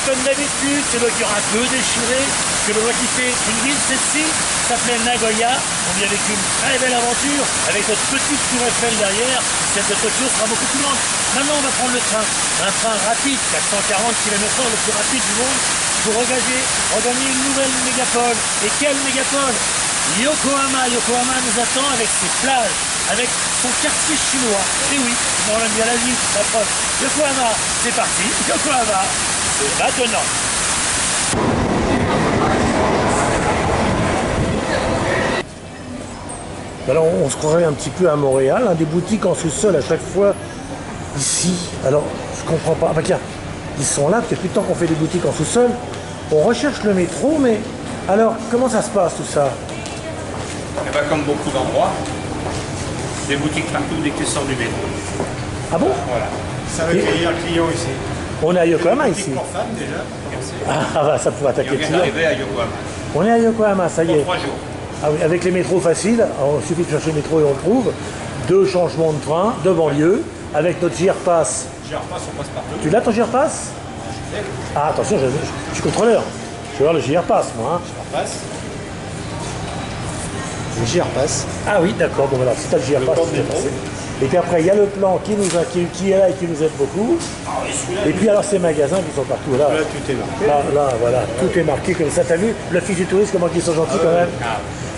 comme d'habitude, c'est le cœur un peu déchiré, que le voit quitter une ville, celle-ci s'appelait Nagoya. On vit avec une très belle aventure, avec notre petite tour Eiffel derrière. Celle de Tokyo sera beaucoup plus grande. Maintenant, on va prendre le train. Un train rapide, 440 km/h, le plus rapide du monde, pour regagner une nouvelle mégapole. Et quelle mégapole? Yokohama. Yokohama nous attend avec ses plages, avec son quartier chinois. Et oui, on aime bien la vie, la preuve. Yokohama, c'est parti. Yokohama, c'est maintenant. Alors on se croirait un petit peu à Montréal, des boutiques en sous-sol à chaque fois ici. Alors je comprends pas. Ah bah tiens, ils sont là, depuis le temps qu'on fait des boutiques en sous-sol. On recherche le métro, mais alors comment ça se passe tout ça? Eh ben, comme beaucoup d'endroits, des boutiques partout dès que tu sors du métro. Ah bon? Voilà. Ça va accueillir un client ici. On est à Yokohama ici. Pour femmes déjà. Ah bah ça pourrait Et attaquer on le vient client. d'arriver à Yokohama. On est à Yokohama, ça y est. Pour 3 jours. Ah oui, avec les métros faciles, il suffit de chercher le métro et on le trouve. 2 changements de train, de banlieue, avec notre JR-Pass. JR-Pass, on passe partout. Tu l'as ton JR-Pass? Ah attention, je suis contrôleur. Je vais voir le JR-Pass moi. Hein. JR-Pass. Le JR-Pass. Ah oui, d'accord, bon voilà, si tu as le JR-Pass, tu vas passer. Et puis après, il y a le plan qui est là et qui nous aide beaucoup. Et puis alors ces magasins qui sont partout là. Là, tout est marqué. Là, voilà, tout est marqué comme ça. T'as vu le fiche du touriste, comment ils sont gentils quand même.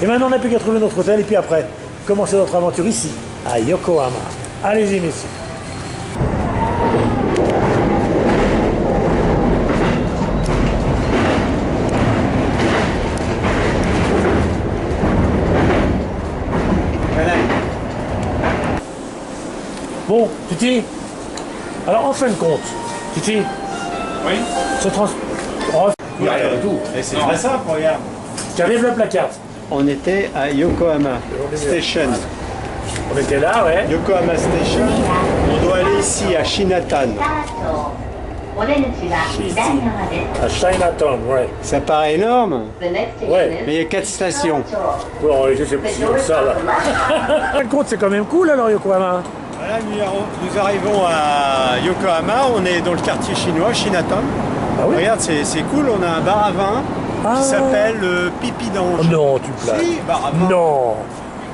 Et maintenant, on n'a plus qu'à trouver notre hôtel. Et puis après, commencer notre aventure ici, à Yokohama. Allez-y, messieurs. Bon, Titi, alors en fin de compte, Titi, Oui. ce transport... Oh, Il y a rien de tout. Et c'est très simple, regarde. tu arrives le placard. On était à Yokohama Station. On était là, ouais. Yokohama Station. On doit aller ici à Shinatan. À Chinatown, ouais. Ça paraît énorme, Ouais. mais il y a 4 stations. Bon, je sais pas si c'est ça, là. En fin de compte, c'est quand même cool, alors, Yokohama. Voilà, nous arrivons à Yokohama. On est dans le quartier chinois, Shinatan. Ah oui? Regarde, c'est cool. On a un bar à vin Ah. qui s'appelle Pipi Oh, d'Ange. non, tu plaques. Si, bar à vin. Non,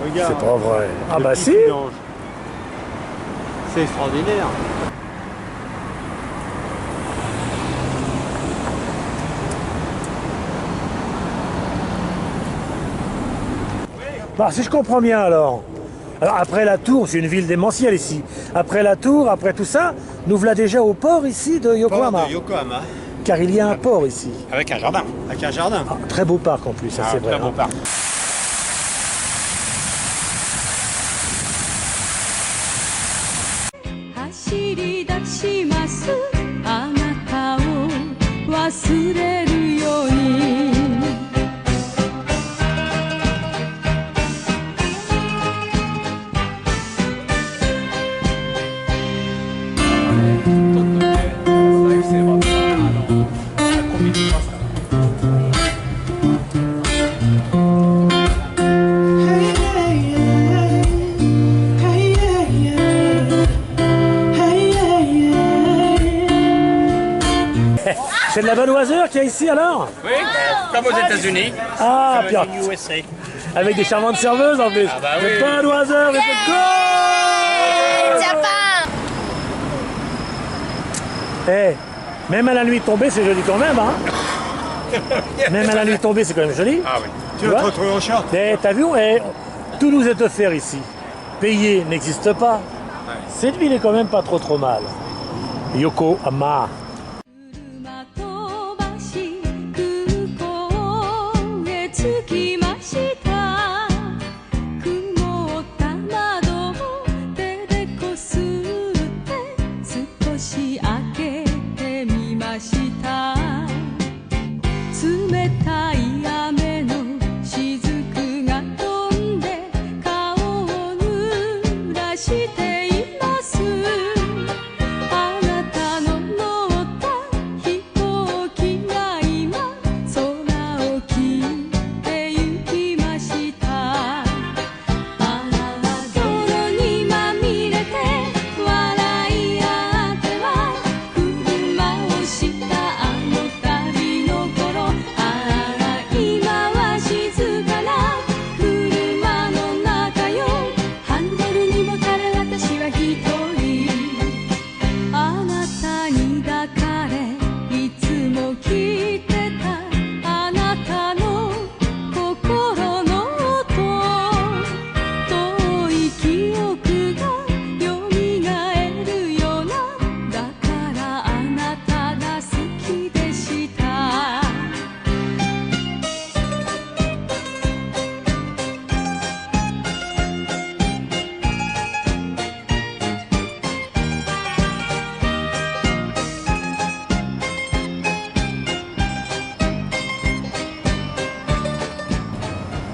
Regarde. c'est pas vrai. Ah Le bah Pipi si. d'Ange. C'est extraordinaire. Bah, si je comprends bien, alors. Alors, après la tour, c'est une ville démentielle ici. Après la tour, après tout ça, nous voilà déjà au port ici de Port Yokohama. de Yokohama. Car il y a un port ici. Avec un jardin. Avec un jardin. Ah, très beau parc en plus, ça c'est vrai. Très beau Hein. parc. C'est de la Budweiser qu'il y a ici alors? Oui, comme aux États-Unis. Ah, Comme puis in USA. avec des charmantes serveuses en plus. Ah bah oui. Le Budweiser, c'est cool! Eh, même à la nuit tombée, c'est joli quand même, hein? Même à la nuit tombée, c'est quand même joli. Ah oui. Tu vas vois te retrouver en short. Eh, t'as vu, tout nous est offert ici. Payer n'existe pas. Cette ville est quand même pas trop mal. Yokohama.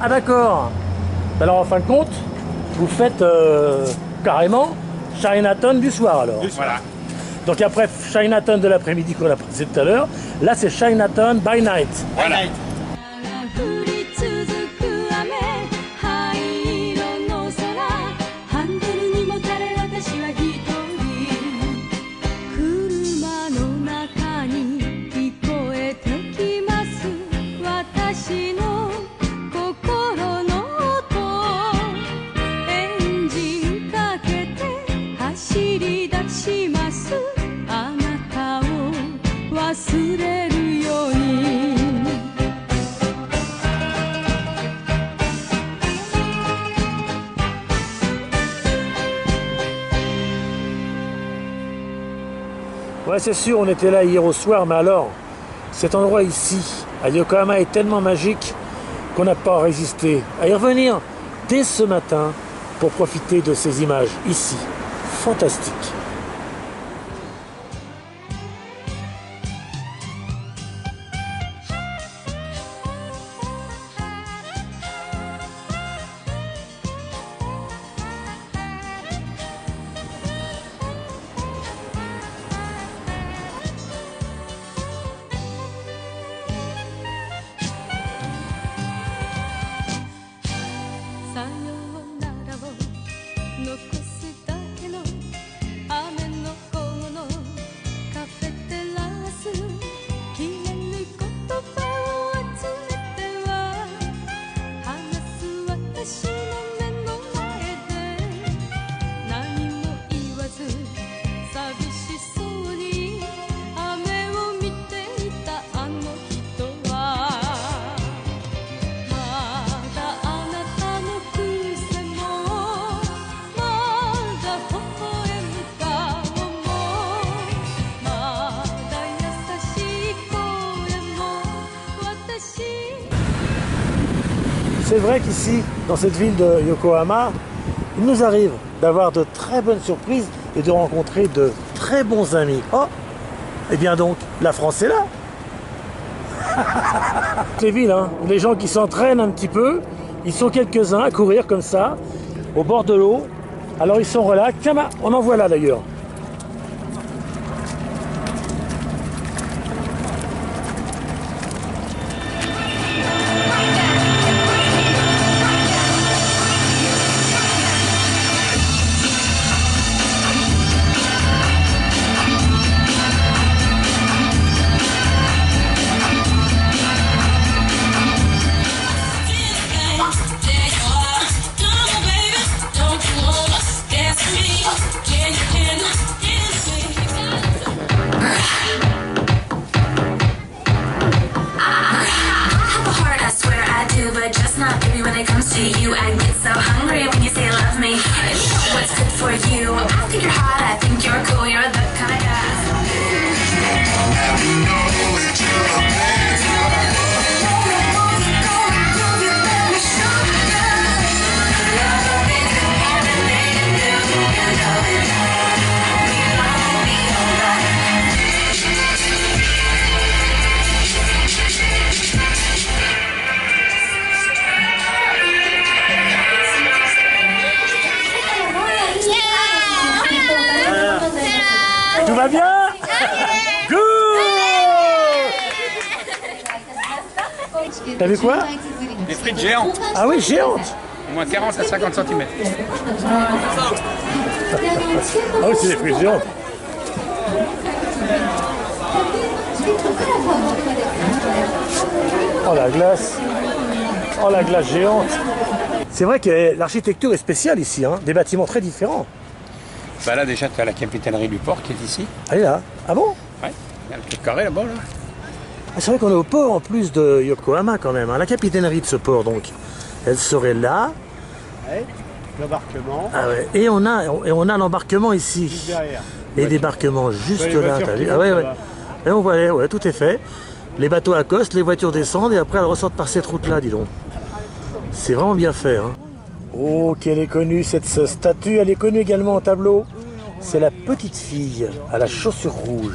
Ah d'accord. Alors en fin de compte, vous faites carrément Chinatown du soir alors. Voilà. Donc après Chinatown de l'après-midi qu'on a passé tout à l'heure, là c'est Chinatown by night. Voilà. 降り続く雨灰色の空ハンドルにもたれ私は一人車の中に聞こえてきます私の心の音エンジンかけて走り出しますあなたを忘れるようにOuais, c'est sûr, on était là hier au soir, mais alors, cet endroit ici, à Yokohama, est tellement magique qu'on n'a pas résisté à y revenir dès ce matin pour profiter de ces images ici. Fantastiques. C'est vrai qu'ici, dans cette ville de Yokohama, il nous arrive d'avoir de très bonnes surprises et de rencontrer de très bons amis. Oh, et bien donc, la France est là. Les villes, hein, les gens qui s'entraînent un petit peu, ils sont quelques-uns à courir comme ça, au bord de l'eau. Alors ils sont relax. Tiens, bah, on en voit là d'ailleurs. You I get so hungry when you say love me. And you know what's good for you. I think you're hot, I think you're cool. You're the kind of guy. Tout va bien? Good! T'as vu quoi? Des frites géantes. Ah oui, géantes! Au moins 40 à 50 cm. Ah oui, c'est des frites géantes. Oh la glace! Oh la glace géante! C'est vrai que l'architecture est spéciale ici, hein? Des bâtiments très différents. Bah là déjà tu as la capitainerie du port qui est ici. Elle est là. Ah bon? Ouais, il y a le truc carré là-bas là. Ah, c'est vrai qu'on est au port en plus de Yokohama quand même, hein. La capitainerie de ce port donc, elle serait là. Ouais, l'embarquement. Ah ouais. Et on a l'embarquement ici. Juste derrière. Et débarquement juste les là, voitures t'as qui vu? vont Ah ouais, ouais. là-bas. Et on voit, ouais, tout est fait. Les bateaux accostent, les voitures descendent et après elles ressortent par cette route-là, dis donc. C'est vraiment bien fait, hein. Oh, qu'elle est connue, cette statue, elle est connue également en tableau. C'est la petite fille à la chaussure rouge.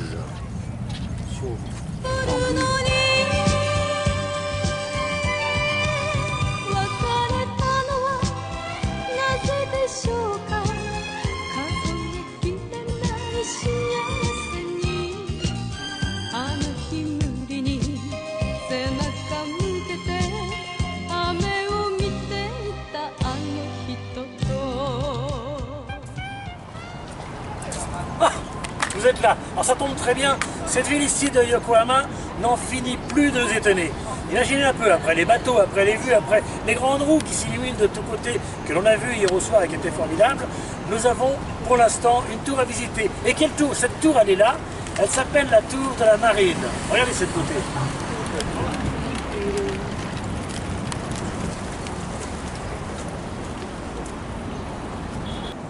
d'être là. Alors ça tombe très bien, cette ville ici de Yokohama n'en finit plus de nous étonner. Imaginez un peu, après les bateaux, après les vues, après les grandes roues qui s'illuminent de tous côtés, que l'on a vu hier au soir et qui était formidable, nous avons pour l'instant une tour à visiter. Et quelle tour? Cette tour, elle est là, elle s'appelle la tour de la Marine. Regardez cette côté.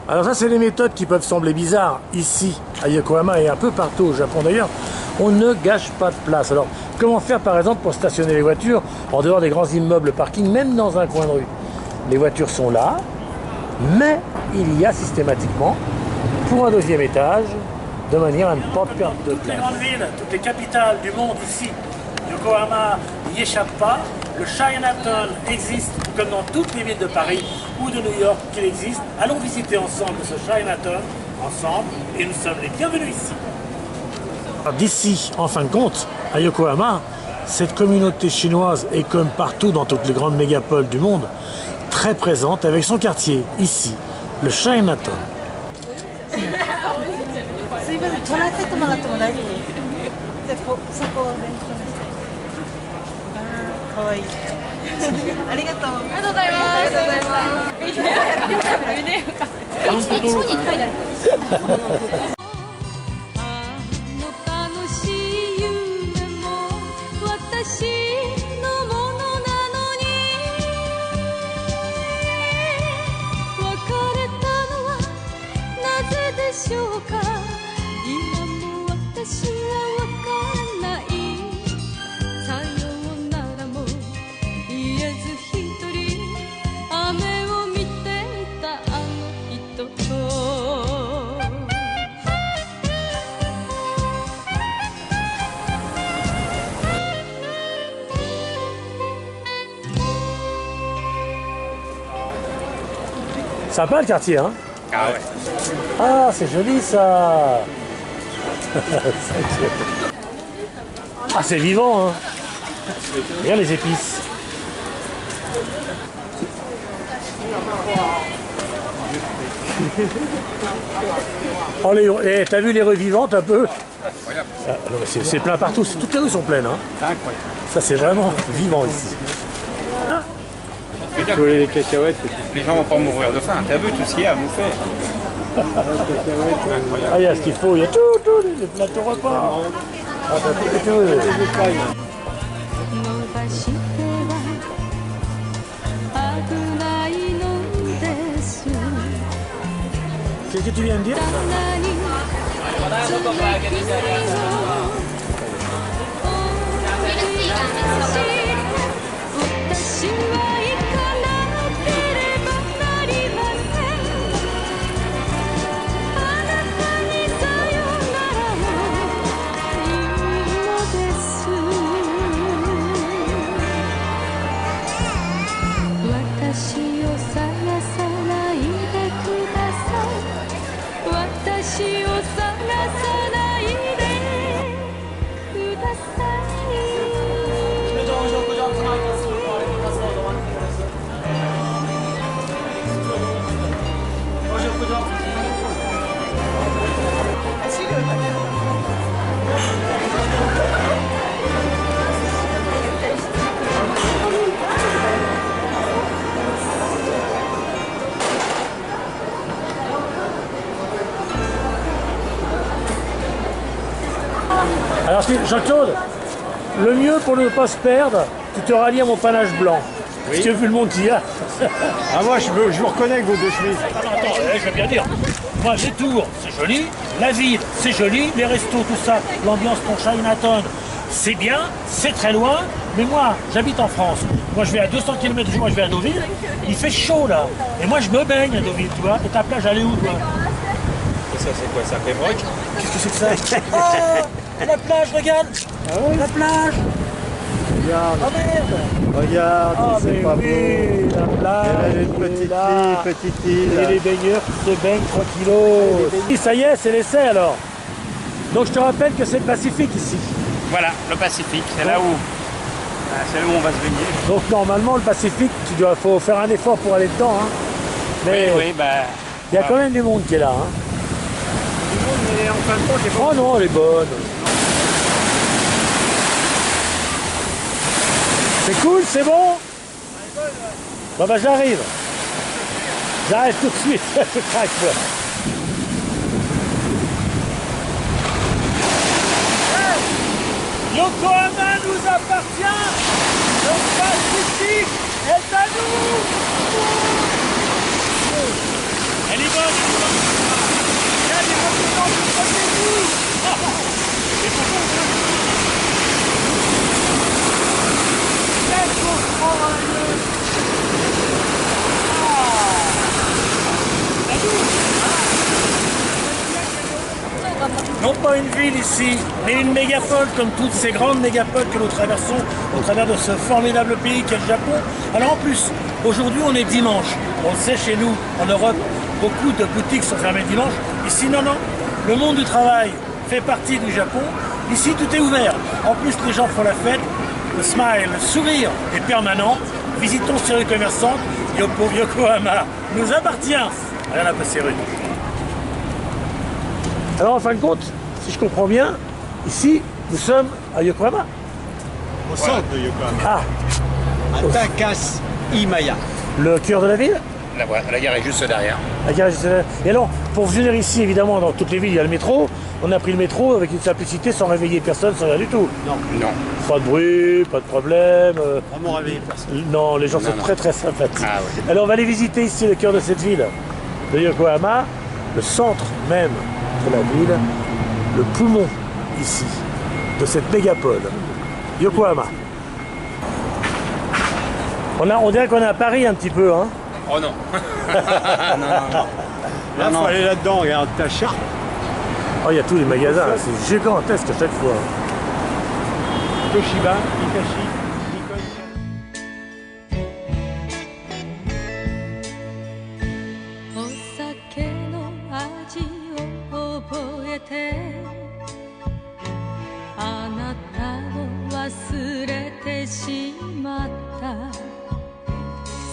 Alors ça, c'est les méthodes qui peuvent sembler bizarres ici, à Yokohama et un peu partout au Japon d'ailleurs. On ne gâche pas de place. Alors, comment faire par exemple pour stationner les voitures en dehors des grands immeubles parking, même dans un coin de rue? Les voitures sont là, mais il y a systématiquement, pour un deuxième étage, de manière à ne pas perdre de place. Toutes les grandes villes, toutes les capitales du monde ici, Yokohama n'y échappe pas. Le Chinatown existe, comme dans toutes les villes de Paris ou de New York qu'il existe. Allons visiter ensemble ce Chinatown, ensemble, et nous sommes les bienvenus ici. D'ici, en fin de compte, à Yokohama, cette communauté chinoise est comme partout dans toutes les grandes mégapoles du monde, très présente avec son quartier, ici, le Chinatown. Sympa le quartier, hein? Ah ouais. Ah, c'est joli ça. Ah, c'est vivant, hein? Regarde les épices. Oh, t'as vu les rues vivantes un peu? Incroyable. C'est plein partout, toutes les rues sont pleines, hein? C'est incroyable. Ça, c'est vraiment vivant ici. Je voulais les cacahuètes. Les gens vont pas mourir de faim. T'as vu tout ce qu'il y a à bouffer? Ah, il y a ce qu'il faut, il y a tout, les plateaux repas. Ah, t'as tout ce que tu veux. Qu'est-ce que tu viens de dire? Alors Jean-Claude, le mieux pour ne pas se perdre, tu te rallies à mon panache blanc. Oui. Parce que vu le monde qu'il y a. Ah moi je vous reconnais avec vos deux chemises. Attends, je vais bien dire. Moi les tours, c'est joli, la ville, c'est joli, les restos, tout ça, l'ambiance pour Chinatown, c'est bien, c'est très loin, mais moi j'habite en France. Moi je vais à 200 km de chez moi, je vais à Deauville, il fait chaud là. Et moi je me baigne à Deauville, tu vois. Et ta plage, elle est où, toi? Et ça c'est quoi? Ça fait broc? Qu'est-ce que c'est que ça? Oh, la plage, regarde. Ah oui. La plage. Regarde. Oh merde. Regarde, Ah c'est mais pas oui, beau. la plage. Elle a une petite île. Et les baigneurs qui se baignent tranquillos. Et ça y est, c'est l'essai alors. Donc je te rappelle que c'est le Pacifique ici. Voilà, le Pacifique, c'est là où c'est là où on va se baigner. Donc normalement le Pacifique, faut faire un effort pour aller dedans. Hein. Mais oui, bah. il y a quand même du monde qui est là. Hein. Du monde, mais en fin de compte, elle est pas... Oh non, elle est bonne. C'est cool, c'est bon? Bon bah j'arrive. J'arrête tout de suite, je craque. Yokohama nous appartient. Le Pacifique est à nous. Elle est bonne, il y a des continents tout près de nous. Et pourquoi non pas une ville ici, mais une mégapole comme toutes ces grandes mégapoles que nous traversons au travers de ce formidable pays qu'est le Japon. Alors en plus, aujourd'hui on est dimanche. On le sait chez nous, en Europe, beaucoup de boutiques sont fermées dimanche. Ici non, non. Le monde du travail fait partie du Japon. Ici tout est ouvert. En plus les gens font la fête. Le smile, le sourire est permanent. Visitons ces rues commerçantes. Yokohama nous appartient. Rien à passer rue. Alors en fin de compte, si je comprends bien, ici nous sommes à Yokohama. Au centre de Yokohama. Ah, À Takashimaya. le cœur de la ville. La gare est juste derrière. La gare juste là. Et alors, pour venir ici, évidemment, dans toutes les villes, il y a le métro. On a pris le métro avec une simplicité, sans réveiller personne, sans rien du tout. Non, Pas de bruit, pas de problème. vraiment réveillé personne. Non, les gens sont non. très très sympathiques. Ah oui. Alors on va aller visiter ici le cœur de cette ville, de Yokohama, le centre même de la ville, le poumon ici, de cette mégapole, Yokohama. On dirait qu'on est à Paris un petit peu, hein. Oh non. Là, il faut aller là-dedans, regarde ta charte. Oh, il y a tous les magasins, là, c'est gigantesque à chaque fois. Toshiba, Hitachi, Nikon. お酒の味を覚えてあなたを忘れてしまった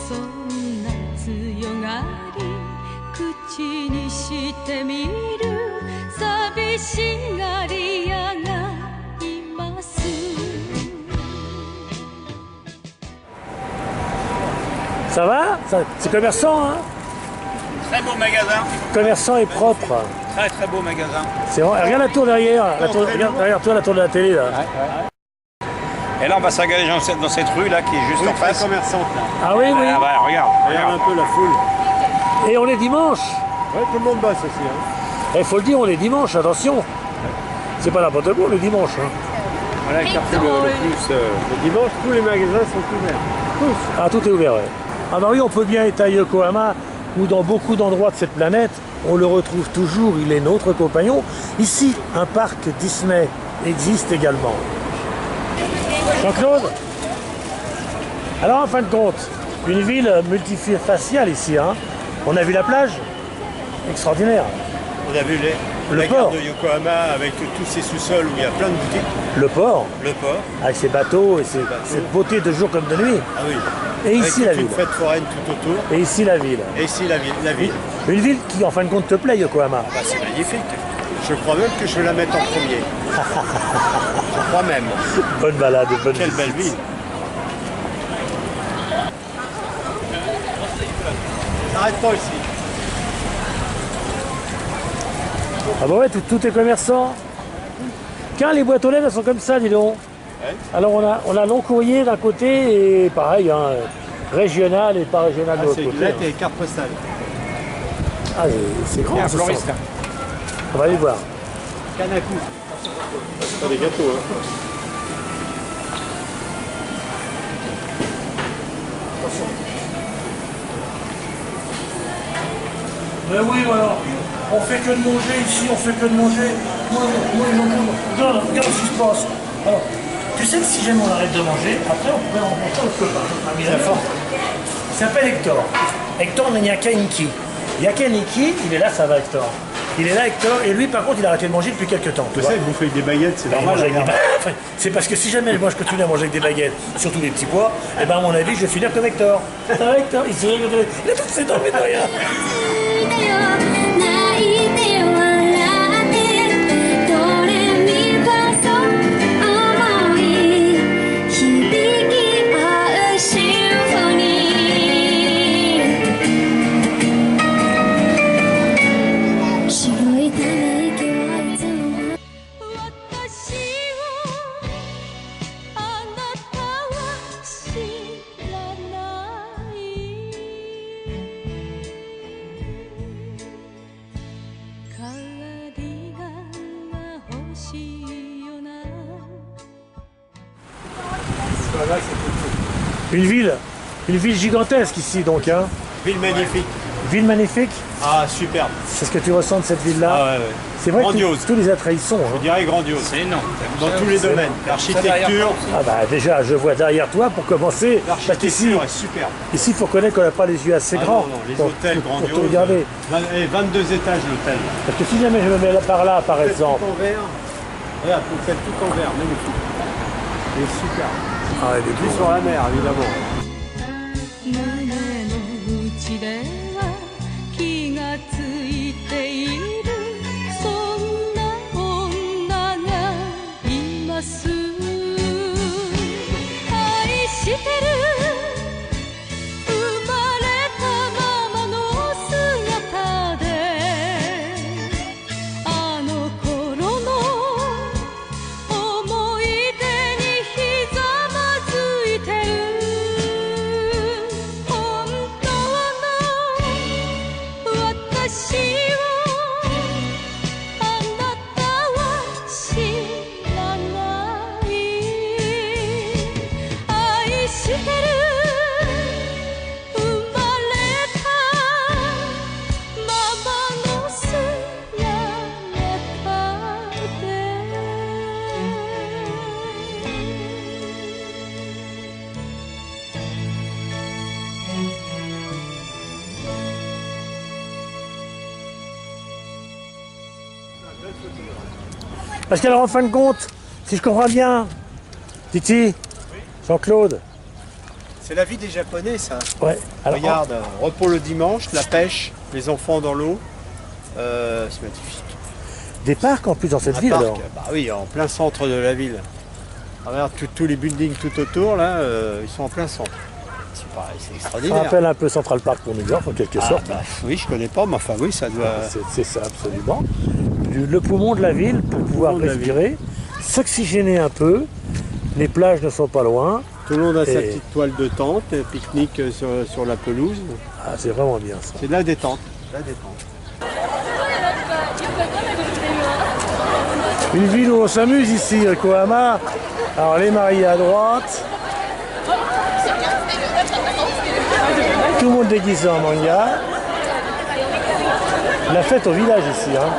そんな強がり口にしてみる寂しがり屋がいます Ça va? C'est commerçant, hein? Très beau magasin. Commerçant et propre. Très très beau magasin. C'est vrai. Regarde la tour derrière, regarde toi la tour de la télé là. Et là on va s'engager dans cette rue là qui est juste en face. Commerçante là. Ah oui, oui. Ah bah regarde. Regarde un peu la foule. Et on est dimanche. Ouais, tout le monde bosse aussi. Hein. Il faut le dire, on est dimanche, attention. C'est pas n'importe quoi, on est dimanche. Hein. Voilà le quartier le plus. Le dimanche, tous les magasins sont ouverts. Tous. Ah, tout est ouvert, ouais. Ah bah oui, on peut bien être à Yokohama ou dans beaucoup d'endroits de cette planète. On le retrouve toujours, il est notre compagnon. Ici, un parc Disney existe également. Jean-Claude? Alors, en fin de compte, une ville multifaciale ici. Hein. On a vu la plage, extraordinaire. On a vu la gare de Yokohama avec tous ces sous-sols où il y a plein de boutiques. Le port, Le port. avec ses bateaux et cette beauté de jour comme de nuit. Ah oui. Et ici, la avec ville. une fête foraine tout autour. Et ici, la ville. Et ici, la ville. Une ville qui, en fin de compte, te plaît, Yokohama. Bah, c'est magnifique. Je crois même que je vais la mettre en premier. Je crois même. Bonne balade, bonne Quelle visite. belle ville. N'arrête pas ici. Ah bah ouais, tout est commerçant. Tiens, les boîtes aux lettres, elles sont comme ça, dis donc. Ouais. Alors on a long courrier d'un côté et pareil, hein, régional et pas régional de l'autre C'est côté. une lettre et carte postale. Ah, c'est grand, Il y a un ce floriste. centre. On va aller voir. Kanaku. C'est pas des gâteaux, hein. Mais oui, alors, on fait que de manger ici, on fait que de manger. Moi, regarde ce qui se passe. Alors, tu sais que si jamais on arrête de manger, après on pourrait rencontrer notre copain, notre ami d'enfance. Il s'appelle Hector. Hector Yakaniki. Yakaniki, il est là, ça va Hector. Il est là Hector, et lui par contre il a arrêté de manger depuis quelques temps. Tu sais, il bouffe avec des baguettes, c'est Il mange normal. avec des baguettes. Enfin, c'est parce que si jamais moi je continue à manger avec des baguettes, surtout des petits pois, et ben à mon avis je vais finir comme Hector. Ça va Hector, il a toutes ses dents mais de rien. 泣いて笑って Une ville gigantesque ici donc, hein. Ville magnifique. Ville magnifique. Ah, superbe. C'est ce que tu ressens de cette ville-là. Ah ouais, ouais. C'est vrai Grandiose. que tous les attraits y sont. Je Hein. dirais grandiose. C'est énorme. Dans tous les domaines. L'architecture. Ah bah déjà, je vois derrière toi pour commencer. Parce qu'ici, L'architecture est superbe. ici, il faut connaître qu'on n'a pas les yeux assez Ah grands non, non, les pour, hôtels pour grandioses. tout regarder. 22 étages l'hôtel. Parce que si jamais je me mets là par là, par exemple. Tout en verre. Regarde, vous faites tout en verre, magnifique. Il est superbe. Ah, il est Vue beau. sur la mer, évidemment. 胸の内では気がついているそんな女がいます愛してる生まれたままの姿であの頃の思い出にひざまずいてる本当の私をあなたは知らない愛してる生まれたままの姿Parce qu'alors en fin de compte, si je comprends bien, Titi, Jean-Claude, C'est la vie des Japonais, ça. ouais. Alors, Regarde, repos le dimanche, la pêche, les enfants dans l'eau. C'est magnifique. des parcs en plus dans cette Un ville parc, alors. bah oui, en plein centre de la ville. Ah, regarde, tous les buildings tout autour, là, ils sont en plein centre. C'est pareil, c'est Ça extraordinaire. rappelle un peu Central Park pour New York en quelque Ah, sorte. bah, oui, je connais pas, mais enfin oui, ça doit... C'est ça absolument. Le poumon de la ville pour pouvoir poumon de la respirer, s'oxygéner un peu. Les plages ne sont pas loin. Tout le monde a sa Et- petite toile de tente, pique-nique sur la pelouse. Ah, c'est vraiment bien ça. C'est de la détente. La détente. Une ville où on s'amuse ici, Yokohama. Alors les mariés à droite. Tout le monde déguisé en manga. La fête au village ici. Hein.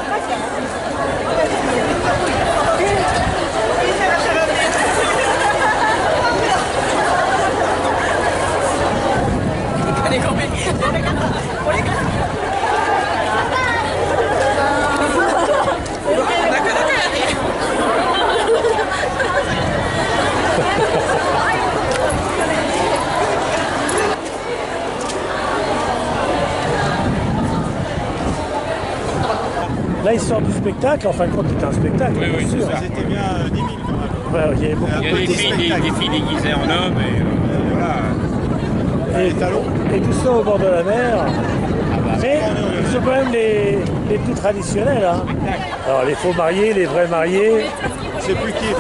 Là, il sort du spectacle. En fin de compte, c'est un spectacle. Oui, oui, bien c'est sûr. ça. C'était bien 10 000 quand même. Ouais, il y avait beaucoup Il y a des filles déguisées en hommes et voilà. Et tout ça au bord de la mer. Mais ils sont quand même les plus traditionnels. Hein. Alors les faux mariés, les vrais mariés, Je sais plus qui fait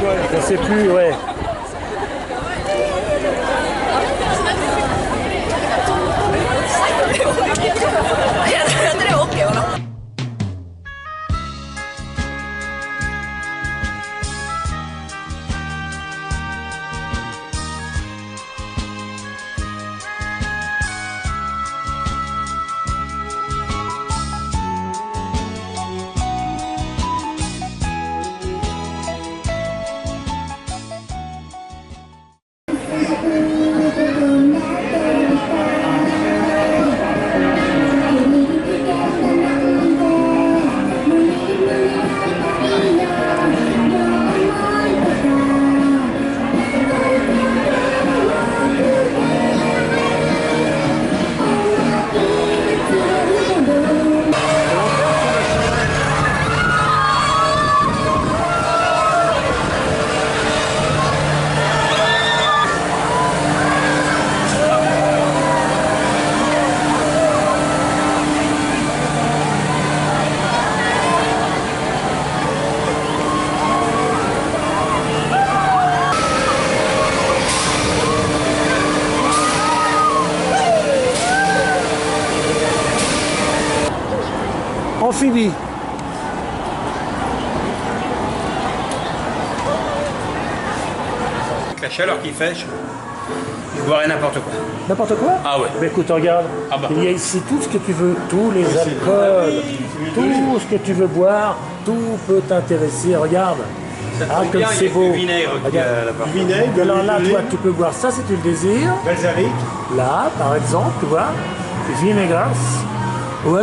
quoi. je sais plus, ouais. Amphibie. la chaleur qu'il fait, je boirais n'importe quoi. N'importe quoi? Ah ouais. Mais écoute, regarde, Ah bah. il y a ici tout ce que tu veux, tous les alcools, tout ce que tu veux boire, tout peut t'intéresser, regarde. Ah, comme bien, c'est il y a beau. du vinaigre qui Regarde. est là-bas. Du vinaigre, Alors là, de toi, tu peux boire ça si tu le désires. balsamique. Là, par exemple, tu vois, vinaigre. Ou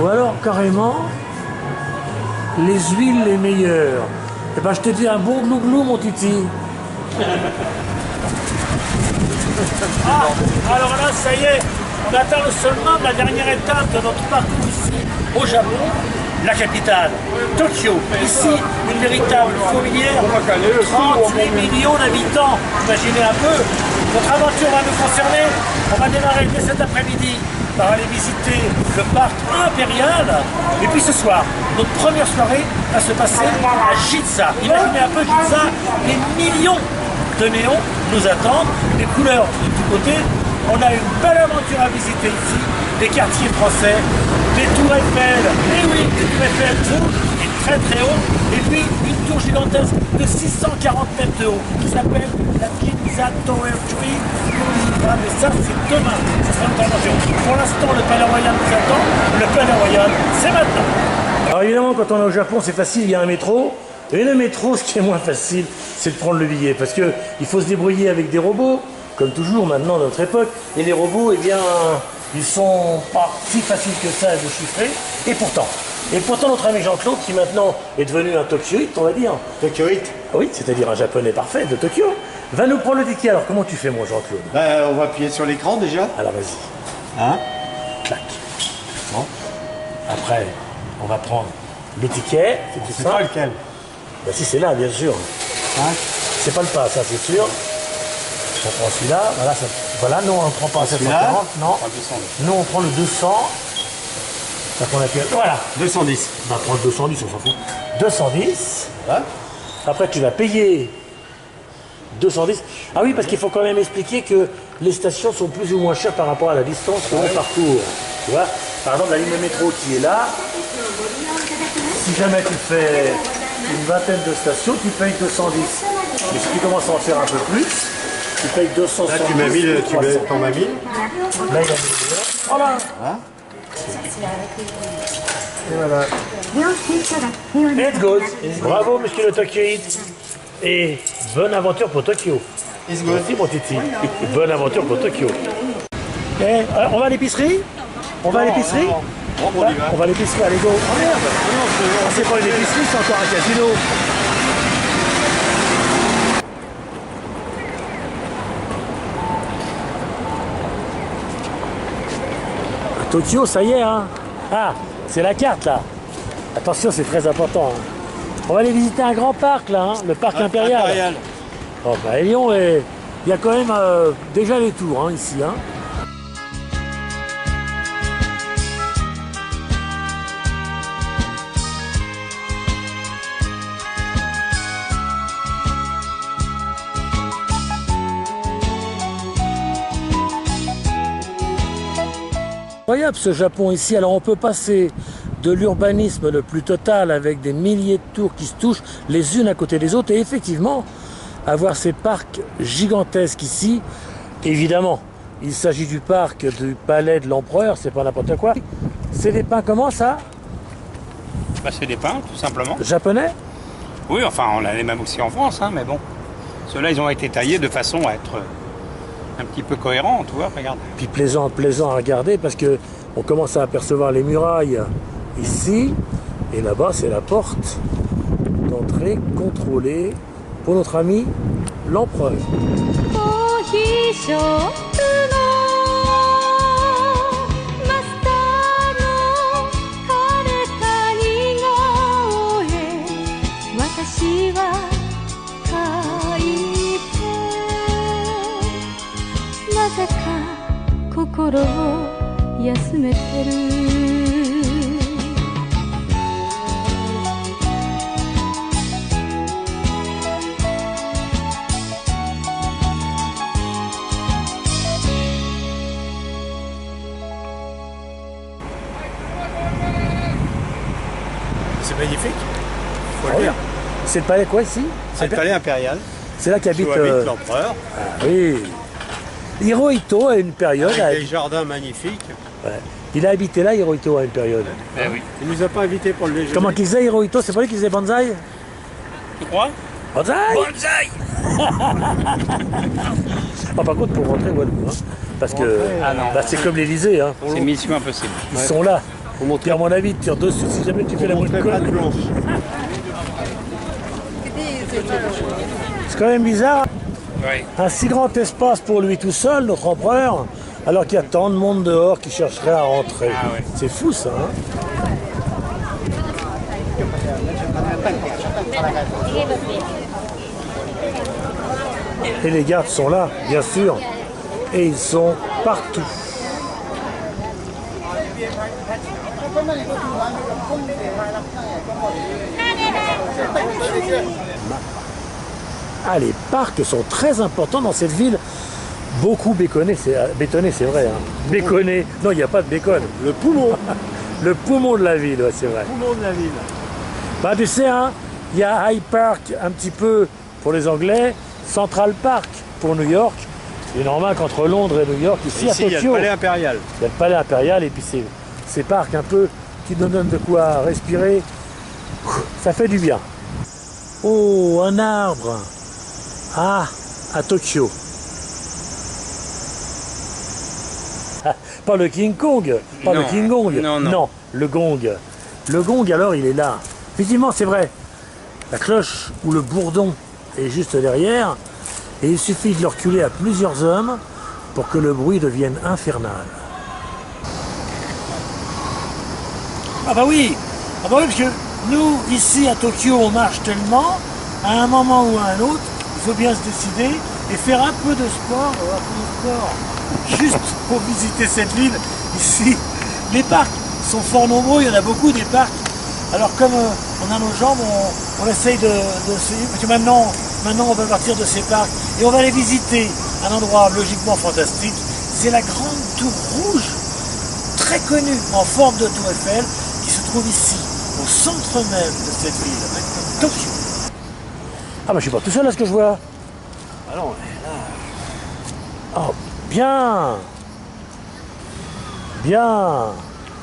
alors carrément, les huiles les meilleures. Eh ben, je te dis un bon glouglou, mon titi. Alors là, ça y est, on atteint seulement la dernière étape de notre parcours ici, au Japon, la capitale, Tokyo. Ici, une véritable fourmilière, 38 millions d'habitants. Imaginez un peu, notre aventure va nous concerner. On va démarrer dès cet après-midi par aller visiter le parc impérial. Et puis ce soir, notre première soirée va se passer à Ginza. Imaginez un peu Ginza, des millions de néons nous attendent, des couleurs de tous côtés. On a une belle aventure à visiter ici, des quartiers français, des tours Eiffel, et oui, des tours Eiffel rouges et très très haut, et puis une tour gigantesque de 640 mètres de haut qui s'appelle la Ginza Tower Tree. Voilà, mais ça c'est demain, ça sera notre aventure. Pour l'instant, le Palais Royal nous attend, le Palais Royal, c'est maintenant. Alors évidemment, quand on est au Japon, c'est facile, il y a un métro. Et le métro, ce qui est moins facile, c'est de prendre le billet. Parce qu'il faut se débrouiller avec des robots, comme toujours maintenant dans notre époque. Et les robots, eh bien, ils sont pas si faciles que ça à déchiffrer. Et pourtant, notre ami Jean-Claude, qui maintenant est devenu un Tokyoïte, on va dire. Tokyoïte. Ah oui, c'est-à-dire un japonais parfait de Tokyo, va nous prendre le ticket. Alors comment tu fais, mon Jean-Claude? On va appuyer sur l'écran déjà. Alors vas-y. Hein? Clac. Bon. Après, on va prendre le ticket. C'est tout C'est ça. pas lequel? Bah si, c'est là, bien sûr. Hein? C'est pas le pas, ça, c'est sûr. On prend celui-là. Voilà, voilà, non, on ne prend pas un Celui-là. 740. Non. Nous, on prend le 200. Ça qu'on appelle. Voilà. 210. On va prendre le 210, on s'en fout. 210. Voilà. Après, tu vas payer 210. Ah oui, parce qu'il faut quand même expliquer que les stations sont plus ou moins chères par rapport à la distance que l'on parcourt. Tu vois, par exemple, la ligne de métro qui est là, si jamais tu fais une vingtaine de stations, tu payes 210. Mais si tu commences à en faire un peu plus, tu payes 270. Là, tu m'as mis le. Tu 300. t'en m'as mis. Là, il a mis le. Voilà. Hein? Et voilà. It's good. Bravo, monsieur le Tokyoïte. Et bonne aventure pour Tokyo. It's good. Merci, mon titi. Bonne aventure pour Tokyo. Et, on va à l'épicerie? On va à l'épicerie? On va à l'épicerie, allez go. Oh merde! C'est pas une épicerie, c'est encore un casino. À Tokyo, ça y est, hein? Ah, c'est la carte là. Attention, c'est très important. Hein. On va aller visiter un grand parc là, hein, le parc impérial. Oh bah Lyon, il y a quand même déjà les tours hein, ici. Hein. Incroyable ce Japon ici. Alors on peut passer de l'urbanisme le plus total avec des milliers de tours qui se touchent les unes à côté des autres et effectivement avoir ces parcs gigantesques ici. Évidemment, il s'agit du parc du palais de l'empereur, c'est pas n'importe quoi. C'est des pins comment ça? Bah, c'est des pins, tout simplement. Japonais? Oui, enfin, on a les mêmes aussi en France, hein, mais bon. Ceux-là, ils ont été taillés de façon à être un petit peu cohérents, tu vois, regarde. Puis plaisant à regarder parce que on commence à apercevoir les murailles ici et là-bas c'est la porte d'entrée contrôlée pour notre ami l'empereur. コーヒーショップのマスターの枯れた似顔絵私は描いてなぜか心を休めてる C'est magnifique. Faut le dire. C'est le palais quoi ici? C'est le palais impérial. C'est là qu'habite... Où habite l'empereur, oui. Hirohito à une période... avec des jardins magnifiques. Ouais. Il a habité là, Hirohito, à une période. Ben oui. Il nous a pas invités pour le déjeuner. Comment qu'il faisait, Hirohito? C'est pas lui qui faisait bonsaï? Tu crois? Bonsaï! Ah, par contre, pour rentrer, Guadeloupe, hein, parce que bah, c'est comme l'Elysée, hein. C'est mission impossible. Ils sont là. Pour montrer, Et à mon avis, tu tires dessus si jamais tu fais la moindre pas de conne. blanche. C'est quand même bizarre. Oui. Un si grand espace pour lui tout seul, notre empereur, alors qu'il y a tant de monde dehors qui chercherait à rentrer. Ah ouais. C'est fou ça, hein? Et les gardes sont là, bien sûr, et ils sont partout. Ah, les parcs sont très importants dans cette ville. Beaucoup bétonné, c'est vrai. Hein. Béconné, non, il n'y a pas de bacon. Le poumon. Le poumon de la ville, ouais, c'est vrai. Le poumon de la ville. Bah, tu sais, hein, il y a Hyde Park un petit peu pour les Anglais, Central Park pour New York. C'est normal qu'entre Londres et New York, ici, Ici, à il y a Tokyo, le palais impérial. il y a le palais impérial et puis ces parcs un peu qui nous donnent de quoi respirer. Ça fait du bien. Oh, un arbre. Ah, à Tokyo. Ah, pas le King Kong, pas Non, le King Kong. non. Le gong. Le gong, alors, il est là. Effectivement, c'est vrai. La cloche ou le bourdon est juste derrière. Et il suffit de le reculer à plusieurs hommes pour que le bruit devienne infernal. Ah bah oui, parce que nous, ici à Tokyo, on marche tellement, à un moment ou à un autre, il faut bien se décider et faire un peu de sport, juste pour visiter cette ville. Ici, les parcs sont fort nombreux, il y en a beaucoup des parcs. Alors comme on a nos jambes, on essaye de se... Parce que maintenant on va partir de ces parcs et on va aller visiter un endroit logiquement fantastique. C'est la grande tour rouge, très connue en forme de tour Eiffel, qui se trouve ici, au centre même de cette ville, Tokyo. Ah bah je suis pas tout seul à ce que je vois. Ah non, Oh, bien. Bien.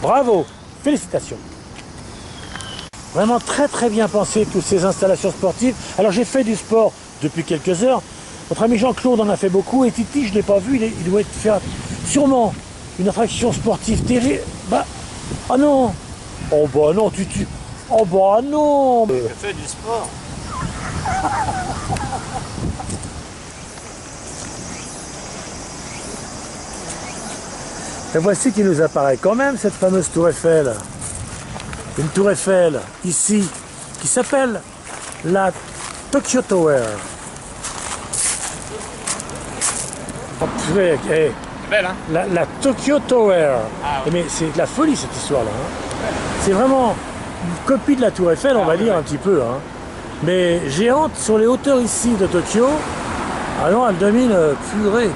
Bravo. Félicitations. Vraiment très très bien pensé toutes ces installations sportives. Alors j'ai fait du sport depuis quelques heures. Notre ami Jean-Claude en a fait beaucoup et Titi, je ne l'ai pas vu, il doit faire sûrement une attraction sportive terrible. Bah, ah non. Oh bah non, Titi. Oh bah non. je fais du sport. Et voici qui nous apparaît quand même cette fameuse tour Eiffel. Une tour Eiffel ici qui s'appelle la Tokyo Tower. Oh, purée, hey, Belle, hein? la Tokyo Tower. Mais c'est de la folie cette histoire-là. Hein. C'est vraiment une copie de la tour Eiffel, on va dire un petit peu. Hein. Mais géante sur les hauteurs ici de Tokyo. Ah non, elle domine purée.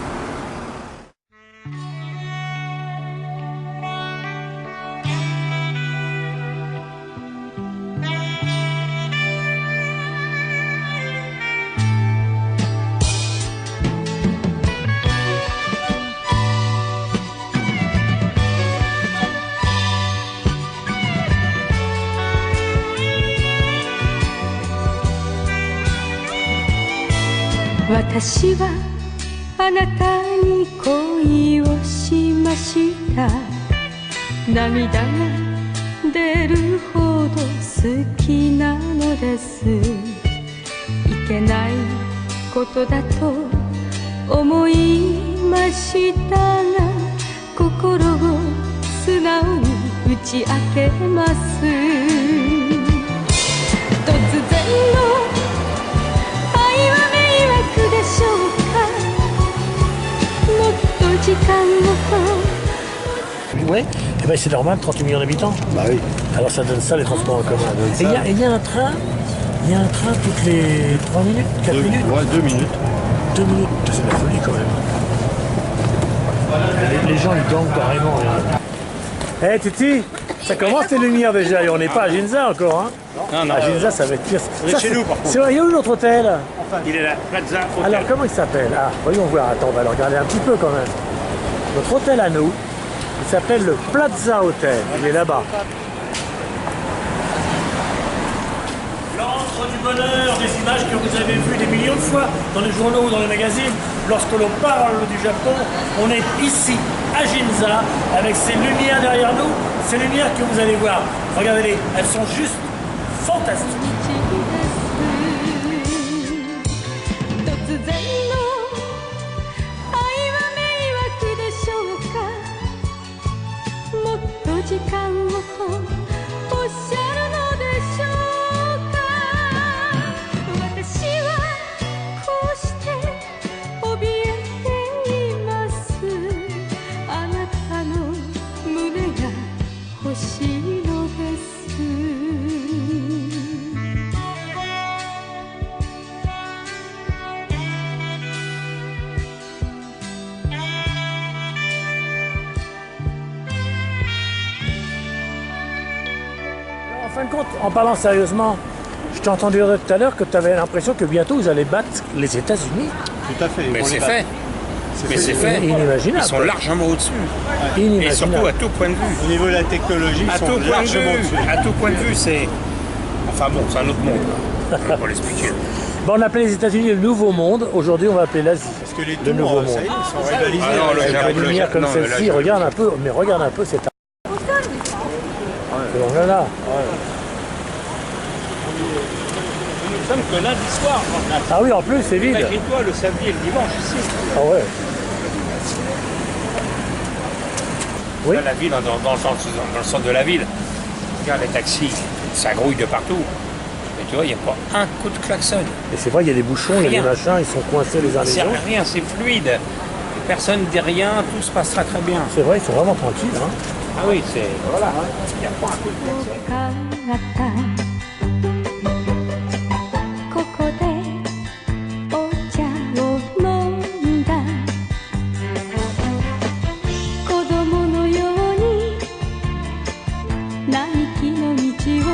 私はあなたに恋をしました涙が出るほど好きなのですいけないことだと思いましたが心を素直に打ち明けます突然の愛はでしょうかもっと時間を Ouais, et ben c'est normal, 38 millions d'habitants. Bah oui. Alors ça donne ça les transports en commun. Et il y a un train, toutes les 3 minutes, 4 minutes. Ouais, 2 minutes. 2 minutes, c'est de la folie quand même. Les gens ils dorment carrément. Eh Titi, ça commence les lumières déjà et on n'est pas à Ginza encore. Hein. Non, non. À Ginza ça va être pire. On est chez nous, par contre. C'est vrai, il y a où notre hôtel? Il est là, Plaza Hotel. Alors, comment il s'appelle? Ah, voyons voir. Attends, on va le regarder un petit peu quand même. Notre hôtel à nous, il s'appelle le Plaza Hotel. Il est là-bas. L'antre du bonheur, des images que vous avez vues des millions de fois dans les journaux ou dans les magazines. Lorsque l'on parle du Japon, on est ici, à Ginza, avec ces lumières derrière nous. Ces lumières que vous allez voir, regardez-les, elles sont juste fantastiques. 突然の愛は迷惑でしょうかもっと時間をとおっしゃるのでしょうか私はこうして怯えていますあなたの胸が欲しいのです En fin de compte, en parlant sérieusement, je t'ai entendu dire tout à l'heure que tu avais l'impression que bientôt vous allez battre les États-Unis. Tout à fait. Mais on c'est les bat. fait. Mais c'est fait. Inimaginable. Ils sont largement au-dessus. Et Inimaginable. surtout à tout point de vue. Au niveau de la technologie, À ils tout sont point de largement vue. au-dessus. À tout point de vue, c'est. Enfin bon, c'est un autre monde. Là. On va pas l'expliquer. Bon, on appelait les États-Unis le Nouveau Monde. Aujourd'hui, on va appeler l'Asie. Parce que les Le tours, nouveau ça y est, ils sont rivalisés. Ah non, le Avec Japon, une lumière comme non, mais là, celle-ci, je- regarde un peu, mais regarde un peu cet arbre. Donc là. Nous sommes que lundi soir. Ah oui, en plus, c'est vide. Écris-toi le samedi et le dimanche ici. Ah ouais. Oui. Dans la ville, dans le centre de la ville. Regarde les taxis, ça grouille de partout. Mais tu vois, il n'y a pas un coup de klaxon. Et c'est vrai, il y a des bouchons, il y a des Rien. machins, ils sont coincés les uns Ça les sert autres. à rien, c'est fluide. Personne ne dit rien, tout se passera très bien. C'est vrai, ils sont vraiment tranquilles. Hein. Ah oui, c'est. Voilà. Il n'y a pas un coup de klaxon. ここでお茶を飲んだ子供のように並木の道を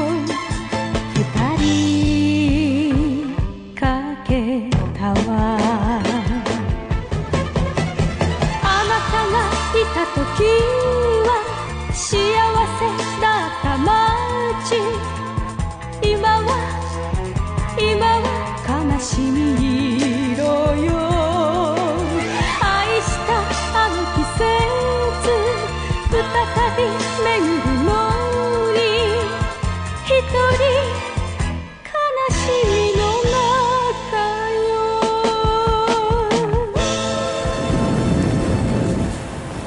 二人かけたわあなたがいた時は幸せだった街今は悲しみ色よ愛したあの季節再び巡るのに一人悲しみの中よ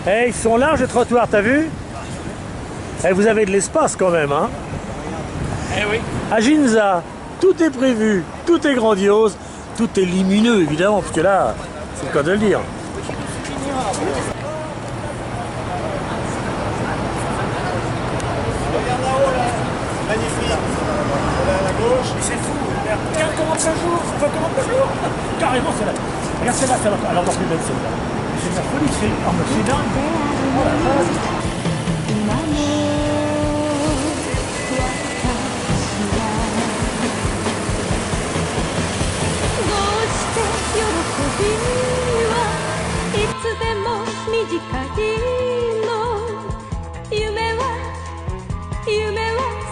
Eh, ils sont larges les trottoirs, t'as vu? Eh, vous avez de l'espace quand même, hein? Eh oui. À Ginza, tout est prévu, tout est grandiose, tout est lumineux évidemment, parce que là, c'est le cas de le dire. Magnifique. À la gauche. C'est fou, regarde comment ça joue, carrément c'est là. Regarde celle-là, elle est encore plus belle celle-là. C'est de la folie, c'est dingue. 今の私はどうして喜びはいつでも短いの夢は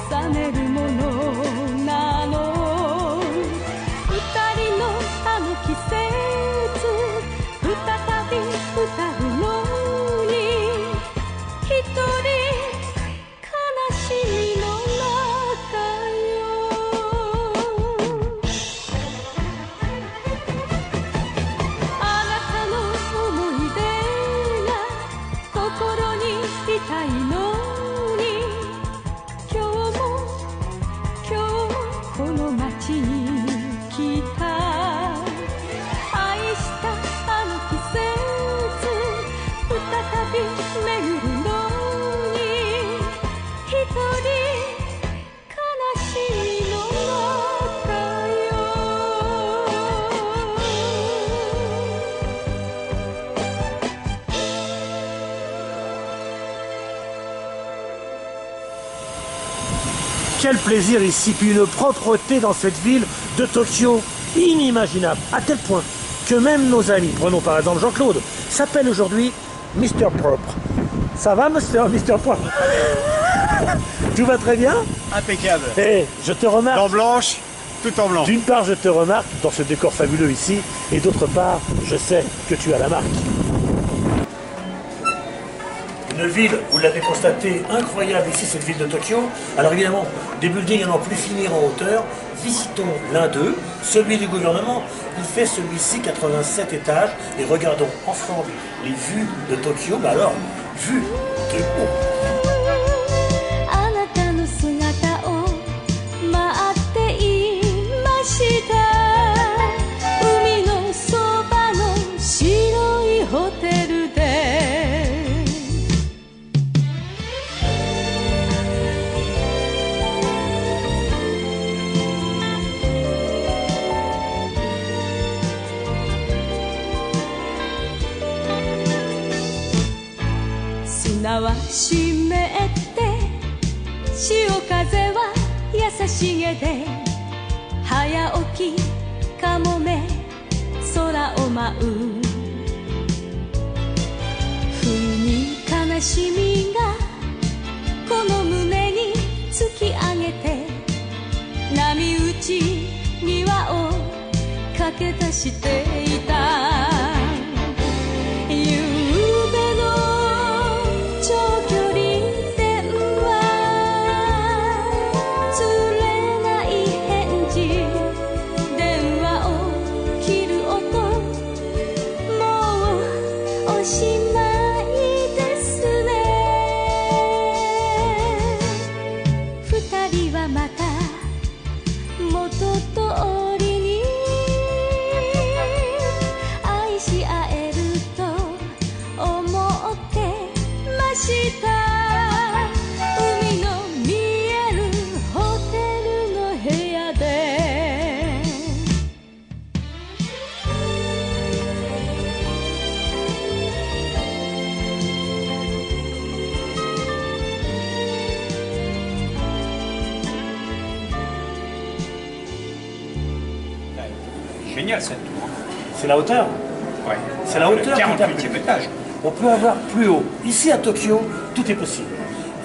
覚めるものなの二人のあの季節再び歌うのに一人悲しみの中よあなたの思い出が心に痛いのに今日もこの街に来た愛したあの季節再び巡るのに一人悲しみの中よ Quel plaisir ici, puis une propreté dans cette ville de Tokyo. inimaginable, à tel point que même nos amis, prenons par exemple Jean-Claude, s'appelle aujourd'hui Mr. Propre. Ça va, Mr. Propre? Tout va très bien? Impeccable. Et je te remarque. Dents blanches, tout en blanc. D'une part, je te remarque dans ce décor fabuleux ici, et d'autre part, je sais que tu as la marque. Une ville, vous l'avez constaté, incroyable ici, cette ville de Tokyo. Alors évidemment, des buildings à n'en plus finir en hauteur. Visitons l'un d'eux, celui du gouvernement. Il fait celui-ci 87 étages. Et regardons ensemble les vues de Tokyo. Bah alors, vues de haut. あなたの姿を待っていました海のそばの白いホテルで砂は湿って潮風は優しげで早起きかもめ空を舞う不意に悲しみがこの胸に突き上げて波打ち際を駆け出していたGénial cette tour. C'est la hauteur. Ouais. C'est la hauteur qui t'a plu. 48e étage. On peut avoir plus haut. Ici à Tokyo, tout est possible.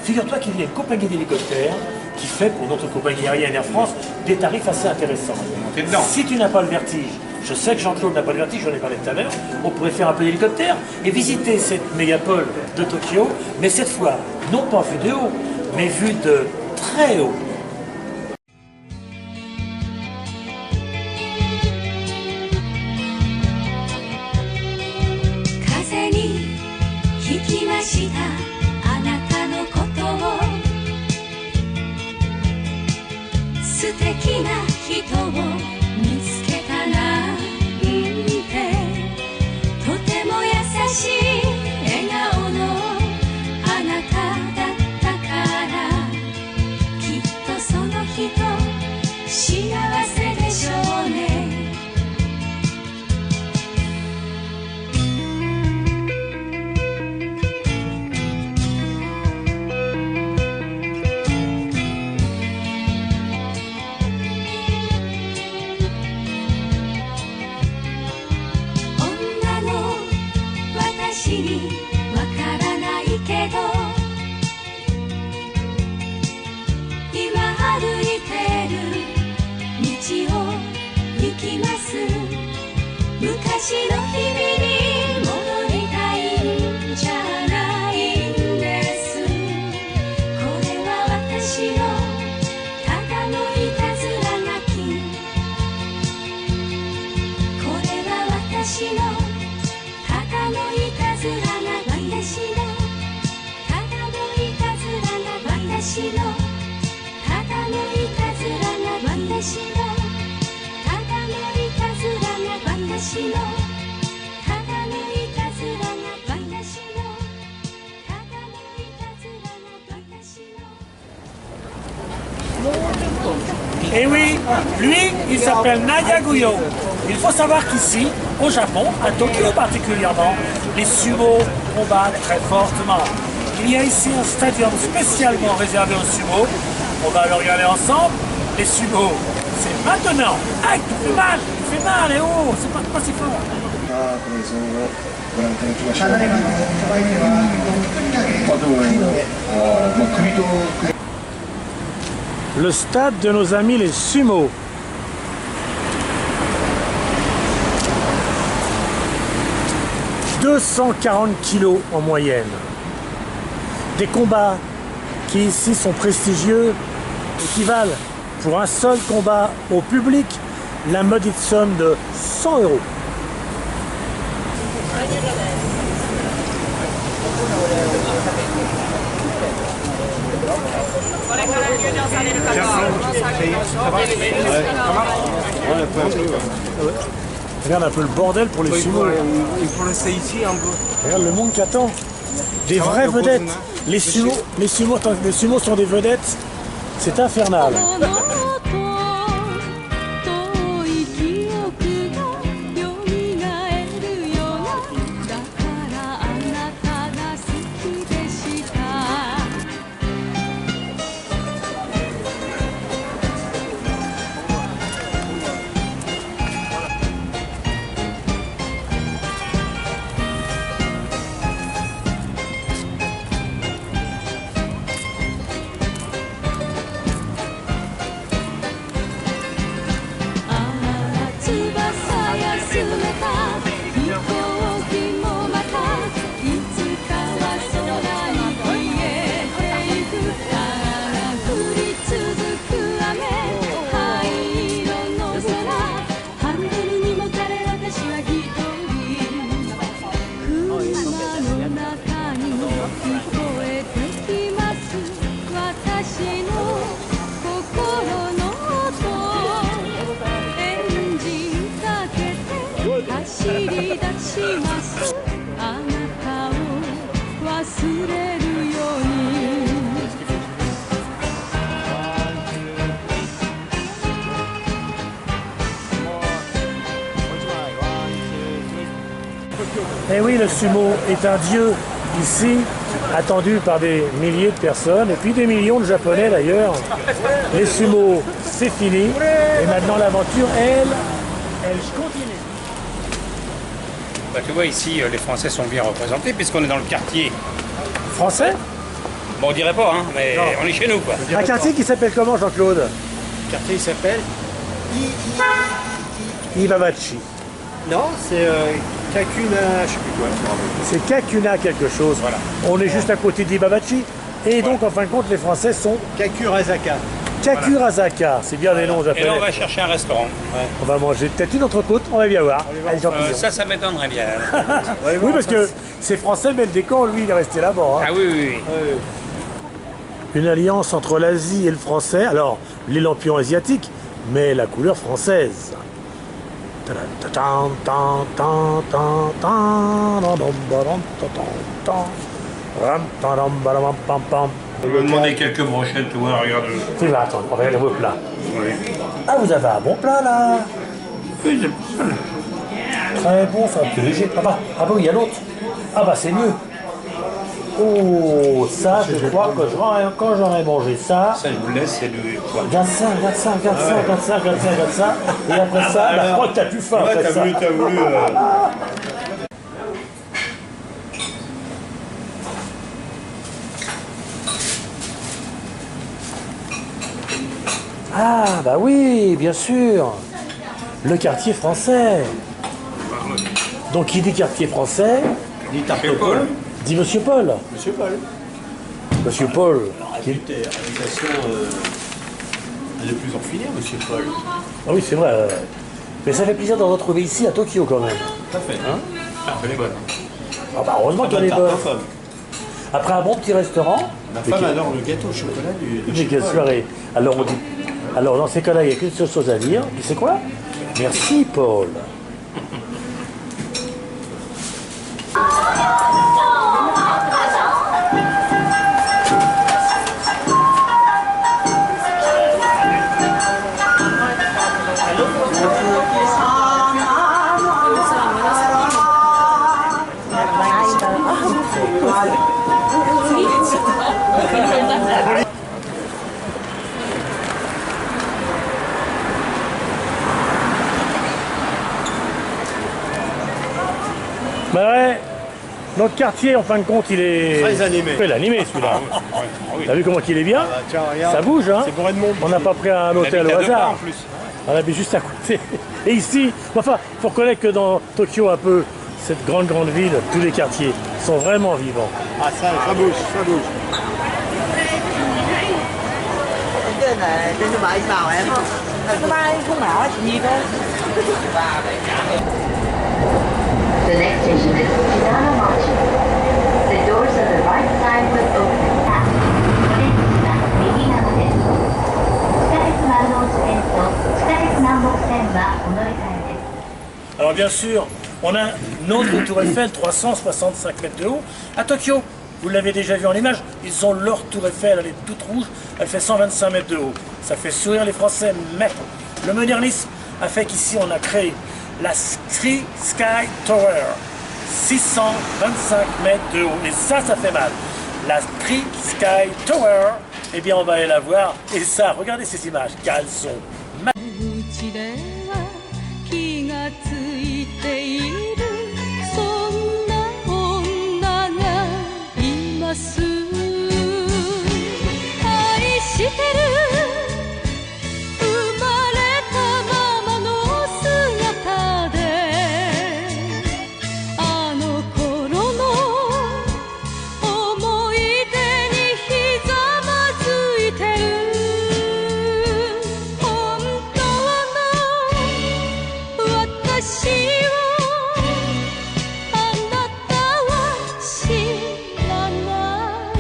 Figure-toi qu'il y a une compagnie d'hélicoptères qui fait pour notre compagnie aérienne Air France des tarifs assez intéressants. Montez dedans. Si tu n'as pas le vertige, je sais que Jean-Claude n'a pas le vertige, j'en ai parlé tout à l'heure, on pourrait faire un peu d'hélicoptère et visiter cette mégapole de Tokyo, mais cette fois, non pas vue de haut, mais vue de très haut. Et oui, lui, il s'appelle Nagaguyo. Il faut savoir qu'ici, au Japon, à Tokyo particulièrement, les sumo combattent très fortement. Il y a ici un stadium spécialement réservé aux sumo. On va le regarder ensemble. Les sumo, c'est maintenant. Aïe, mal, fait mal, et oh, c'est pas si fort. Le stade de nos amis les sumo. « 240 kilos en moyenne. Des combats qui ici sont prestigieux équivalent pour un seul combat au public la modique somme de 100 €. Regarde un peu le bordel pour les sumo. Il faut laisser ici un peu. Regarde le monde qui attend. Des vraies vedettes. Les sumos sont des vedettes. C'est infernal. この音遠い記憶がよみがえるようなだからあなたが好きでした翼休めた飛行機もまたいつかは空に消えてゆくただ降り続く雨灰色の空ハンドルにもたれ私は一人車の中に聞こえてきます私の心の走り出しますあなたを忘れるように Eh oui, le sumo est un dieu ici, attendu par des milliers de personnes, et puis des millions de Japonais d'ailleurs. Les sumos, c'est fini, et maintenant l'aventure, elle continue. Bah, tu vois, ici, les Français sont bien représentés puisqu'on est dans le quartier. Français? Bon, on dirait pas, hein, mais Non. on est chez nous, quoi. Un quartier qui s'appelle comment, Jean-Claude? Le quartier il s'appelle Ibabachi. Non, c'est Kakuna, je sais plus quoi. C'est Kakuna quelque chose. Voilà. On est juste à côté d'Ibabachi. Et donc, en fin de compte, les Français sont Kakurazaka. Kakurazaka. C'est bien des noms Et là, japonais. on va chercher un restaurant. On va manger peut-être une entrecôte, on va bien voir. Allez, Jean-Pierre. Ça m'étonnerait bien. Oui, parce que c'est français, mais le décor, lui, il est resté là-bas. Hein. Ah oui, oui, oui. Une alliance entre l'Asie et le français. Alors, les lampions asiatiques, mais la couleur française. On va demander quelques brochettes, tu vois, regarde. Tu vas attendre, on va regarder vos plats. Oui. Ah, vous avez un bon plat là. Oui, c'est- Très bon, c'est un peu léger. Ah bah oui, il y a l'autre. Ah bah c'est mieux. Oh, ça, je crois que quand j'aurai mangé ça, Ça, je vous laisse, c'est du poids. regarde ça. Et après ça, bah, je crois que t'as plus faim après ça. T'as voulu. Ah bah oui, bien sûr. Le quartier français. Donc qui dit quartier français, Dit Monsieur Paul. dit Monsieur Paul. Monsieur Paul. Monsieur Paul. Qui... Réputation de plus en finir, monsieur Paul. Ah oui, c'est vrai. Mais ça fait plaisir de retrouver ici à Tokyo quand même. Tout à fait. Hein? Ah, elle est bonne. Ah bah heureusement qu'elle est bonne. Après un bon petit restaurant, Ma femme adore le gâteau au chocolat de j'ai chez quelle Paul. soirée. Alors on dit. Alors dans ces cas-là, il n'y a qu'une seule chose à dire. Tu sais quoi? Merci Paul. Bah ouais, notre quartier, en fin de compte, il est... Très animé. Il est animé, celui-là. T'as vu comment il est bien? Ah bah, tiens, regarde. Ça bouge, hein? C'est bourré de monde. On n'a pas pris un hôtel au hasard. en plus. On habite juste à côté. Et ici, enfin, faut reconnaître que dans Tokyo, un peu, cette grande ville, tous les quartiers sont vraiment vivants. Ah ça bouge, ça bouge. The next station is Kitano-machi. The doors on the right side will open at 地鉄が右なのです。地下鉄南北線と地下鉄南北線はお乗り換えです。Alors bien sûr, on a notre tour Eiffel, 365 mètres de haut. À Tokyo, vous l'avez déjà vu en image, ils ont leur tour Eiffel, elle est toute rouge, elle fait 125 mètres de haut. Ça fait sourire les Français, mais le modernisme a fait qu'ici on a créé la Sky Tower, 625 mètres de haut. Et ça fait mal. La Sky Tower, eh bien on va aller la voir. Et ça, regardez ces images, car elles sont magnifiques. 気がついているそんな女がいます愛してる生まれたままの姿であの頃の思い出にひざまずいてる本当の私をあなたは知らな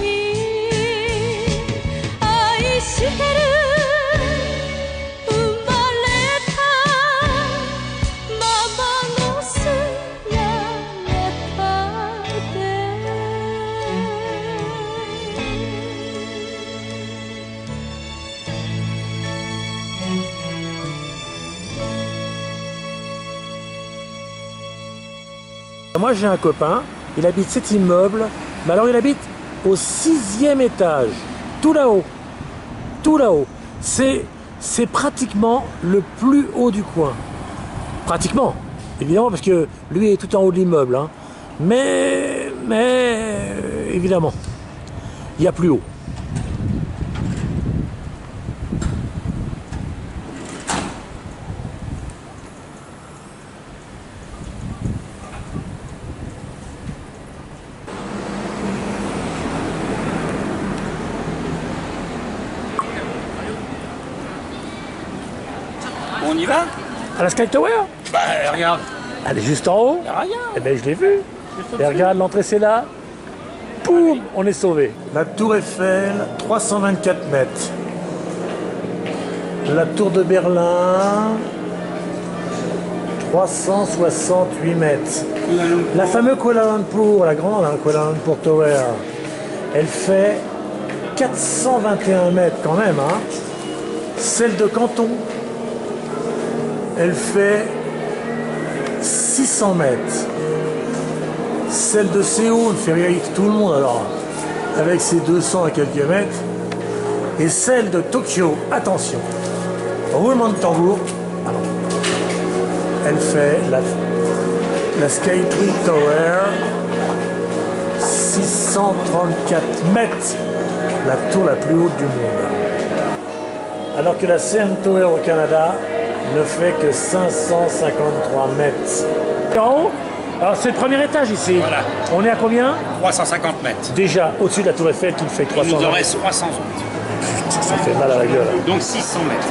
い愛してる生まれたままの姿Moi j'ai un copain, il habite cet immeuble, mais alors il habite au 6e étage, tout là-haut, tout là-haut. C'est pratiquement le plus haut du coin. Pratiquement, évidemment, parce que lui est tout en haut de l'immeuble, hein. Mais évidemment, il y a plus haut. On y va? À la Sky Tower? Bah regarde. Elle est juste en haut. Regarde. Eh bien, je l'ai vu. Et regarde, l'entrée c'est là. Boum, on est sauvé. La tour Eiffel, 324 mètres. La tour de Berlin, 368 mètres. La fameuse Kuala Lumpur, la grande Kuala Lumpur Tower, elle fait 421 mètres quand même. Hein. Celle de Canton, elle fait 600 mètres. Celle de Séoul fait rire tout le monde alors, avec ses 200 à quelques mètres. Et celle de Tokyo, attention, roulement de tambour, elle fait la Sky Tree Tower, 634 mètres, la tour la plus haute du monde. Alors que la CN Tower au Canada ne fait que 553 mètres. En haut, alors c'est le premier étage ici. Voilà. On est à combien? 350 mètres. Déjà, au-dessus de la tour Eiffel, tu le fais Il 300 nous en mètres. reste 300. Ça fait mal à la gueule. Donc 600 mètres.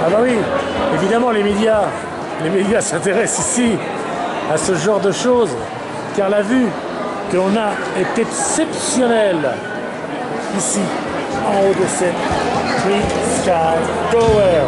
Ah bah oui, évidemment les médias s'intéressent ici à ce genre de choses, car la vue que l'on a est exceptionnelle ici, en haut de cette Three Sky Tower.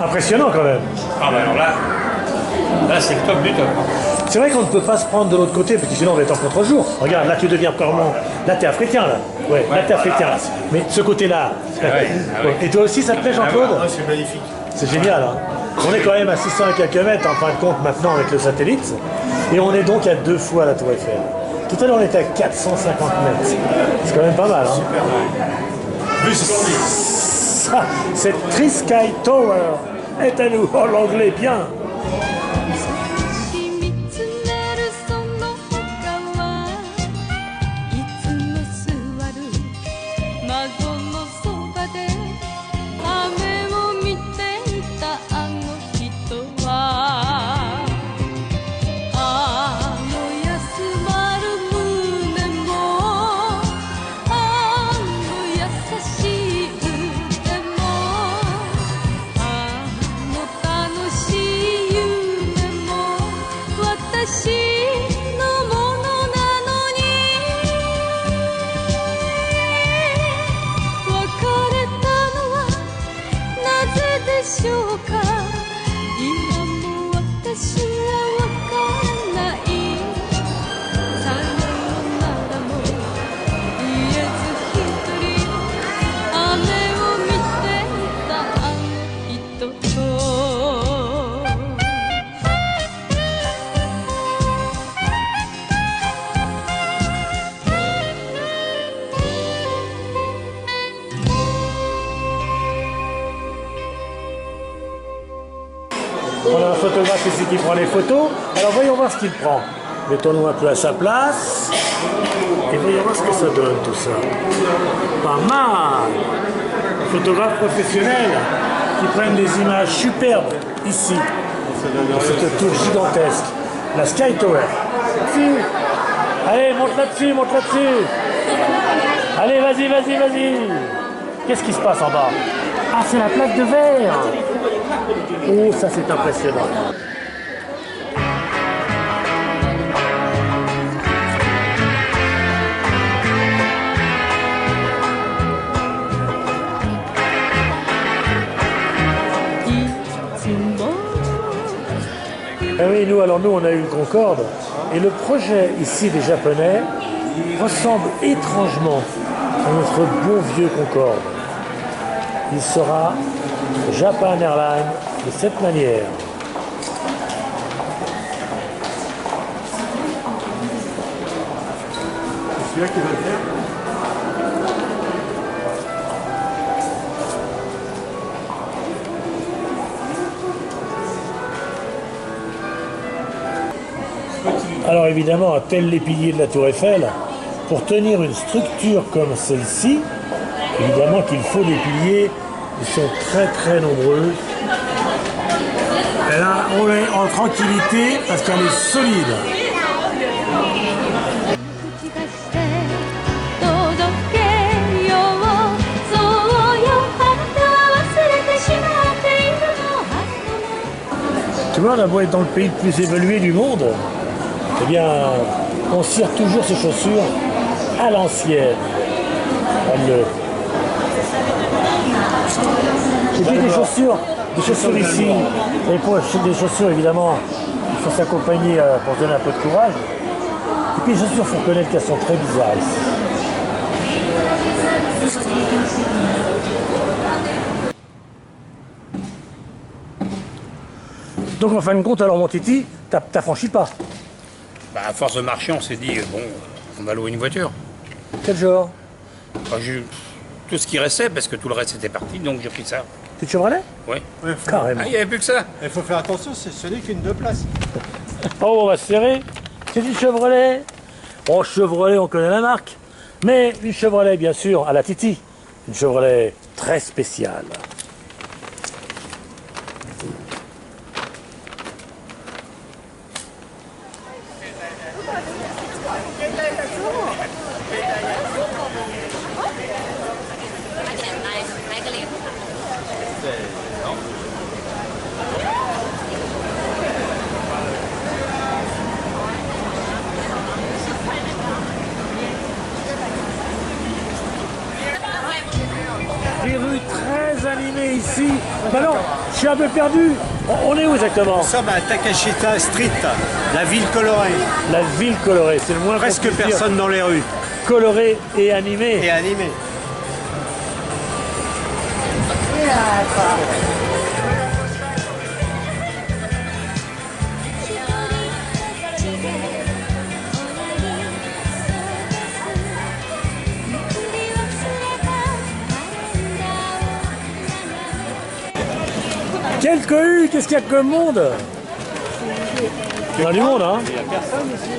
Impressionnant quand même. Ah ben alors là c'est le top du top. C'est vrai qu'on ne peut pas se prendre de l'autre côté, parce que sinon on va être en contre-jour. Regarde, là tu deviens vraiment... Là t'es africain là. Ouais, là t'es africain. Mais ce côté-là... Et toi aussi ça te plaît Jean-Claude? C'est magnifique. C'est génial, hein. On est quand même à 600 et quelques mètres en fin de compte maintenant avec le satellite. Et on est donc à 2 fois la Tour Eiffel. Tout à l'heure on était à 450 mètres. C'est quand même pas mal, hein. Super. Ça, cette Three Sky Tower est à nous. Oh l'anglais bien. On a un photographe ici qui prend les photos. Alors voyons voir ce qu'il prend. Mettons-nous un peu à sa place. Et voyons voir ce que ça donne tout ça. Pas mal. Photographes professionnels qui prennent des images superbes ici. Dans cette tour gigantesque. La Sky Tower. Allez, monte là-dessus, monte là-dessus. Allez, vas-y, vas-y, vas-y. Qu'est-ce qui se passe en bas? Ah, c'est la plaque de verre. Oh, ça c'est impressionnant. Ah oui, nous on a eu le Concorde et le projet ici des Japonais ressemble étrangement à notre bon vieux Concorde. Il sera Japan Airlines de cette manière. C'est celui-là qui va le faire. Alors évidemment, tels les piliers de la Tour Eiffel, pour tenir une structure comme celle-ci, évidemment qu'il faut des piliers qui sont très très nombreux. Et là, on est en tranquillité parce qu'elle est solide. 口がして届けようそうよあなたは忘れてしまっているのあなたも Tu vois, on a beau être dans le pays le plus évolué du monde, eh bien, on cire toujours ses chaussures à l'ancienne. Et puis des chaussures ici, et pour acheter des chaussures évidemment, il faut s'accompagner pour se donner un peu de courage. Et puis les chaussures, il faut reconnaître qu'elles sont très bizarres ici. Donc en fin de compte, alors mon Titi, t'as franchi pas. Bah, à force de marcher, on s'est dit, bon, on va louer une voiture. Quel genre? Bah, tout ce qui restait, parce que tout le reste était parti, donc j'ai pris ça. Petite Chevrolet? Oui. Ouais, Carrément. Ah, il n'y avait plus que ça. Il faut faire attention, ce n'est qu'une 2 places. Oh, on va se serrer. C'est une Chevrolet. Oh, Chevrolet, on connaît la marque. Mais une Chevrolet, bien sûr, à la Titi. Une Chevrolet très spéciale. Des rues très animées ici. Bah non, je suis un peu perdu. On est où exactement? Nous sommes à Takashita Street, la ville colorée. La ville colorée, c'est le moins Presque qu'on puisse dire. personne dans les rues. Colorée et animée. Et animée. Quelle cohue! Qu'est-ce qu'il y a comme monde? Il y a du monde, hein? Il n'y a personne ici.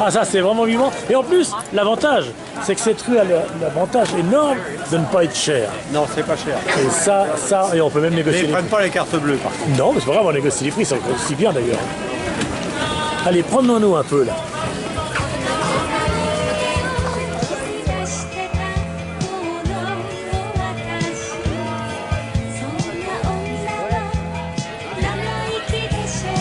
Ah, ça c'est vraiment vivant. Et en plus, l'avantage, c'est que cette rue a l'avantage énorme de ne pas être chère. Non, c'est pas cher. Et ça, et on peut même Mais négocier ils les prennent pas les cartes bleues par contre. Non, mais c'est pas grave, on négocie les prix, ça compte aussi bien d'ailleurs. Allez, promenons-nous un peu là. 出してたもの私そんな女は生意気でしょう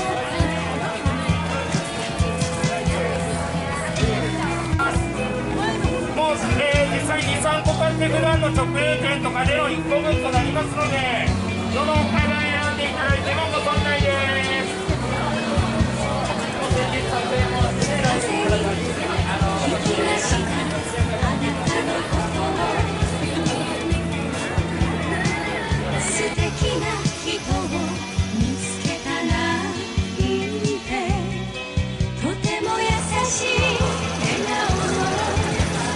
もう、実際に3個買ってグランの直営店とかでの1個分となりますので、どのカラー選んでいただいてもご損ないです。素敵な人を見つけたなんてとても優しい笑顔の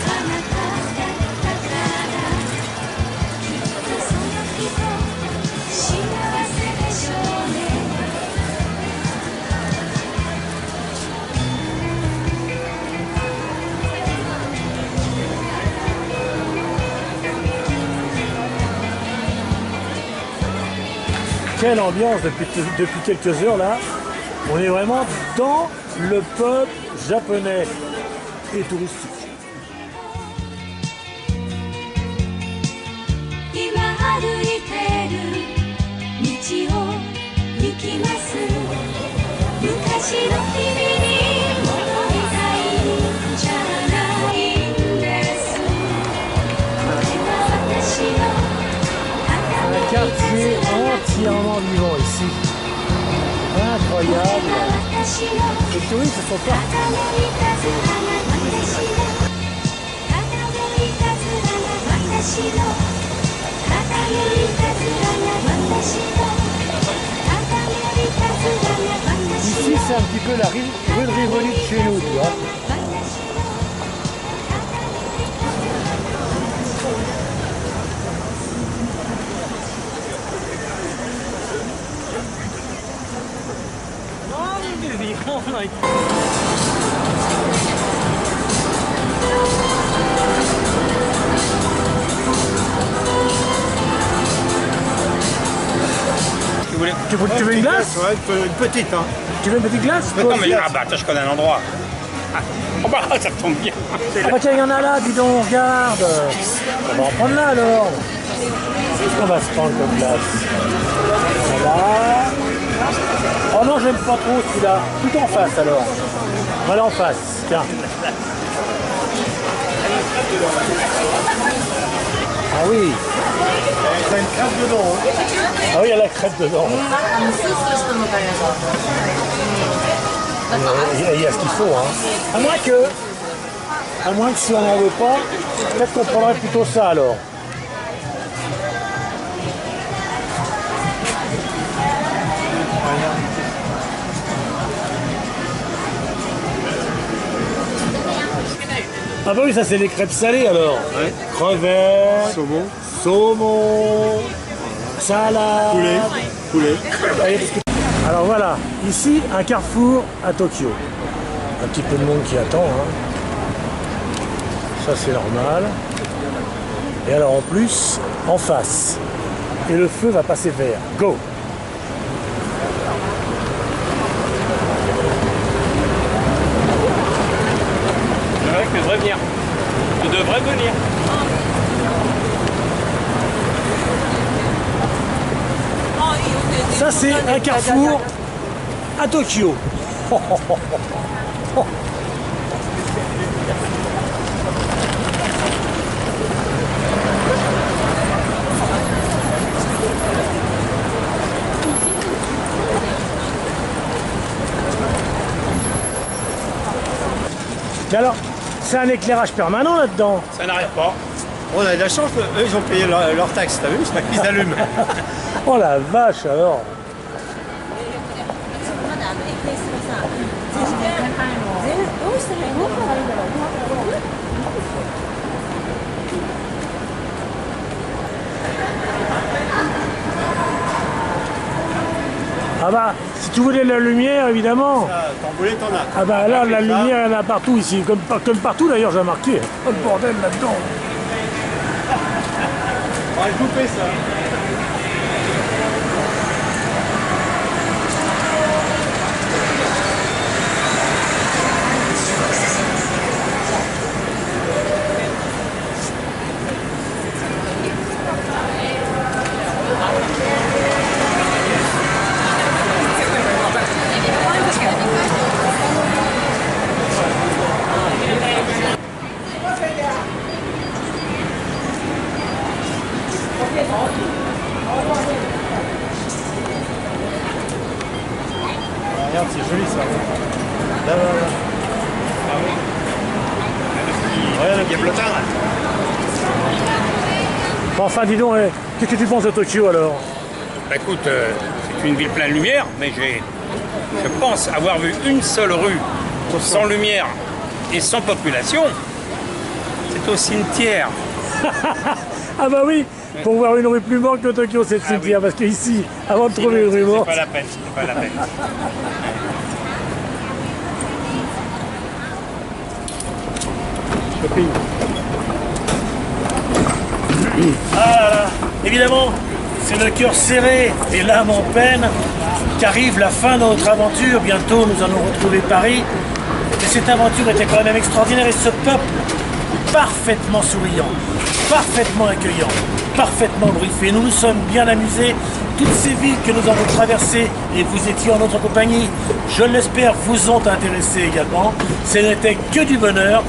あなただったからきっとその人幸せでしょうね Quelle ambiance depuis quelques heures là. On est vraiment dans le pub japonais et touristique. 今歩いてる道を行きます昔の君に戻りたいんじゃないんですこれは私の Un quartier entièrement vivant ici. Incroyable. Les touristes ne sont pas. 私の Ici, c'est un petit peu la rue de Rivoli de chez nous, tu vois. Tu veux une glace? Ouais, une petite, hein. Tu veux une petite glace? Non, mais ah bah attends, je connais un endroit. Ah, oh bah ça tombe bien. Ah bah tiens, il y en a là, dis donc, regarde. On va en prendre là alors. Qu'est-ce qu'on va se prendre comme glace? Voilà. Oh non, j'aime pas trop celui-là. Tout en face alors. On va aller en face, tiens. Ah oui. T'as une crêpe dedans, hein. Ah oui, il y a la crêpe dedans. Il y a ce qu'il faut, hein. À moins que si on n'en veut pas, peut-être qu'on prendrait plutôt ça alors. Ah bah oui, ça c'est des crêpes salées alors. Ouais. Crevettes, saumon, salade. Poulet. Alors voilà, ici un carrefour à Tokyo. Un petit peu de monde qui attend, hein. Ça c'est normal. Et alors en plus, en face. Et le feu va passer vert. Go! Tu devrais venir. Tu devrais venir. Ça c'est un carrefour à Tokyo. Mais alors, c'est un éclairage permanent là-dedans. Ça n'arrête pas. On a de la chance, eux ils ont payé leur taxe, t'as vu? Ils allument. Oh la vache alors. Ah bah, si tu voulais de la lumière, évidemment. T'en voulais, t'en as. Ah bah là, la lumière, il y en a partout ici. Comme partout d'ailleurs, j'ai remarqué. Oh le bordel là-dedans. On va le couper ça. Regarde, c'est joli ça. Là. Regarde le blotard. Enfin, dis donc, qu'est-ce que tu penses de Tokyo alors? Bah écoute, c'est une ville pleine de lumière, mais je pense avoir vu une seule rue sans lumière et sans population. C'est au cimetière. Ah bah oui, pour voir une rue plus morte que Tokyo, c'est le cimetière, parce qu'ici, avant de trouver une rue morte... C'est pas la peine, c'est pas la peine. Ah là là, évidemment, c'est le cœur serré et l'âme en peine qu'arrive la fin de notre aventure. Bientôt, nous allons retrouver Paris. Mais cette aventure était quand même extraordinaire et ce peuple parfaitement souriant, parfaitement accueillant, parfaitement briefé. Nous nous sommes bien amusés. Toutes ces villes que nous avons traversées et vous étiez en notre compagnie, je l'espère, vous ont intéressé également. Ce n'était que du bonheur.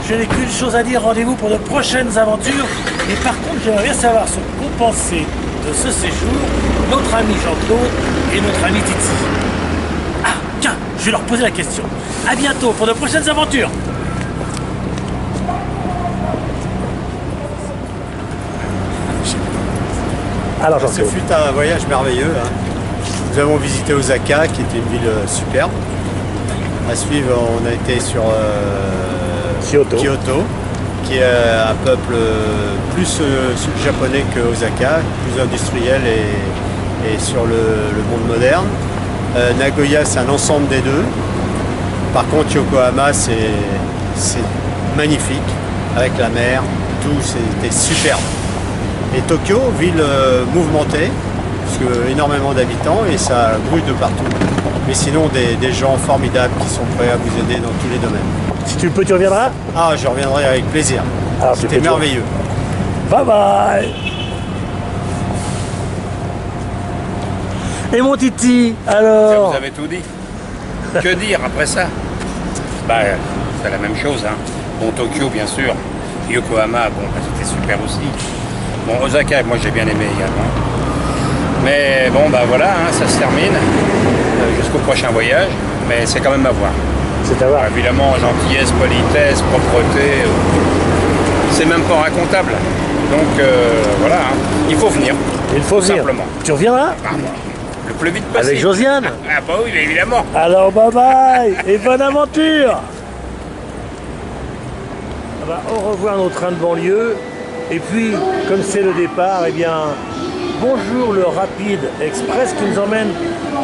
Je n'ai qu'une chose à dire, rendez-vous pour de prochaines aventures. Et par contre, j'aimerais bien savoir ce qu'ont pensé de ce séjour notre ami Jean-Claude et notre ami Titi. Ah, tiens, je vais leur poser la question. À bientôt pour de prochaines aventures. Alors, Ce fut un voyage merveilleux. Hein. Nous avons visité Osaka, qui était une ville superbe. À suivre, on a été sur Kyoto, qui est un peuple plus japonais que Osaka, plus industriel et sur le monde moderne. Nagoya, c'est un ensemble des deux. Par contre, Yokohama, c'est magnifique, avec la mer, tout, c'était superbe. Et Tokyo, ville mouvementée, parce que énormément d'habitants et ça grouille de partout. Mais sinon, des gens formidables qui sont prêts à vous aider dans tous les domaines. Si tu le peux, tu reviendras? Ah, je reviendrai avec plaisir. C'était merveilleux. Bye bye. Et mon Titi, alors? Vous avez tout dit. Que dire après ça? Bah, c'est la même chose. Hein. Bon, Tokyo, bien sûr. Yokohama, bon, bah, c'était super aussi. Bon, Osaka, moi j'ai bien aimé également. Mais bon, bah voilà, hein, ça se termine jusqu'au prochain voyage. Mais c'est quand même à voir. C'est à voir. Évidemment, gentillesse, politesse, propreté, c'est même pas racontable. Donc voilà, hein, il faut venir. Il faut venir. Simplement. Tu reviendras? Le plus vite possible. Avec Josiane? Ah bah oui, évidemment. Alors bye bye et bonne aventure. Ah bah, au revoir nos trains de banlieue. Et puis, comme c'est le départ, eh bien, bonjour le Rapide Express qui nous emmène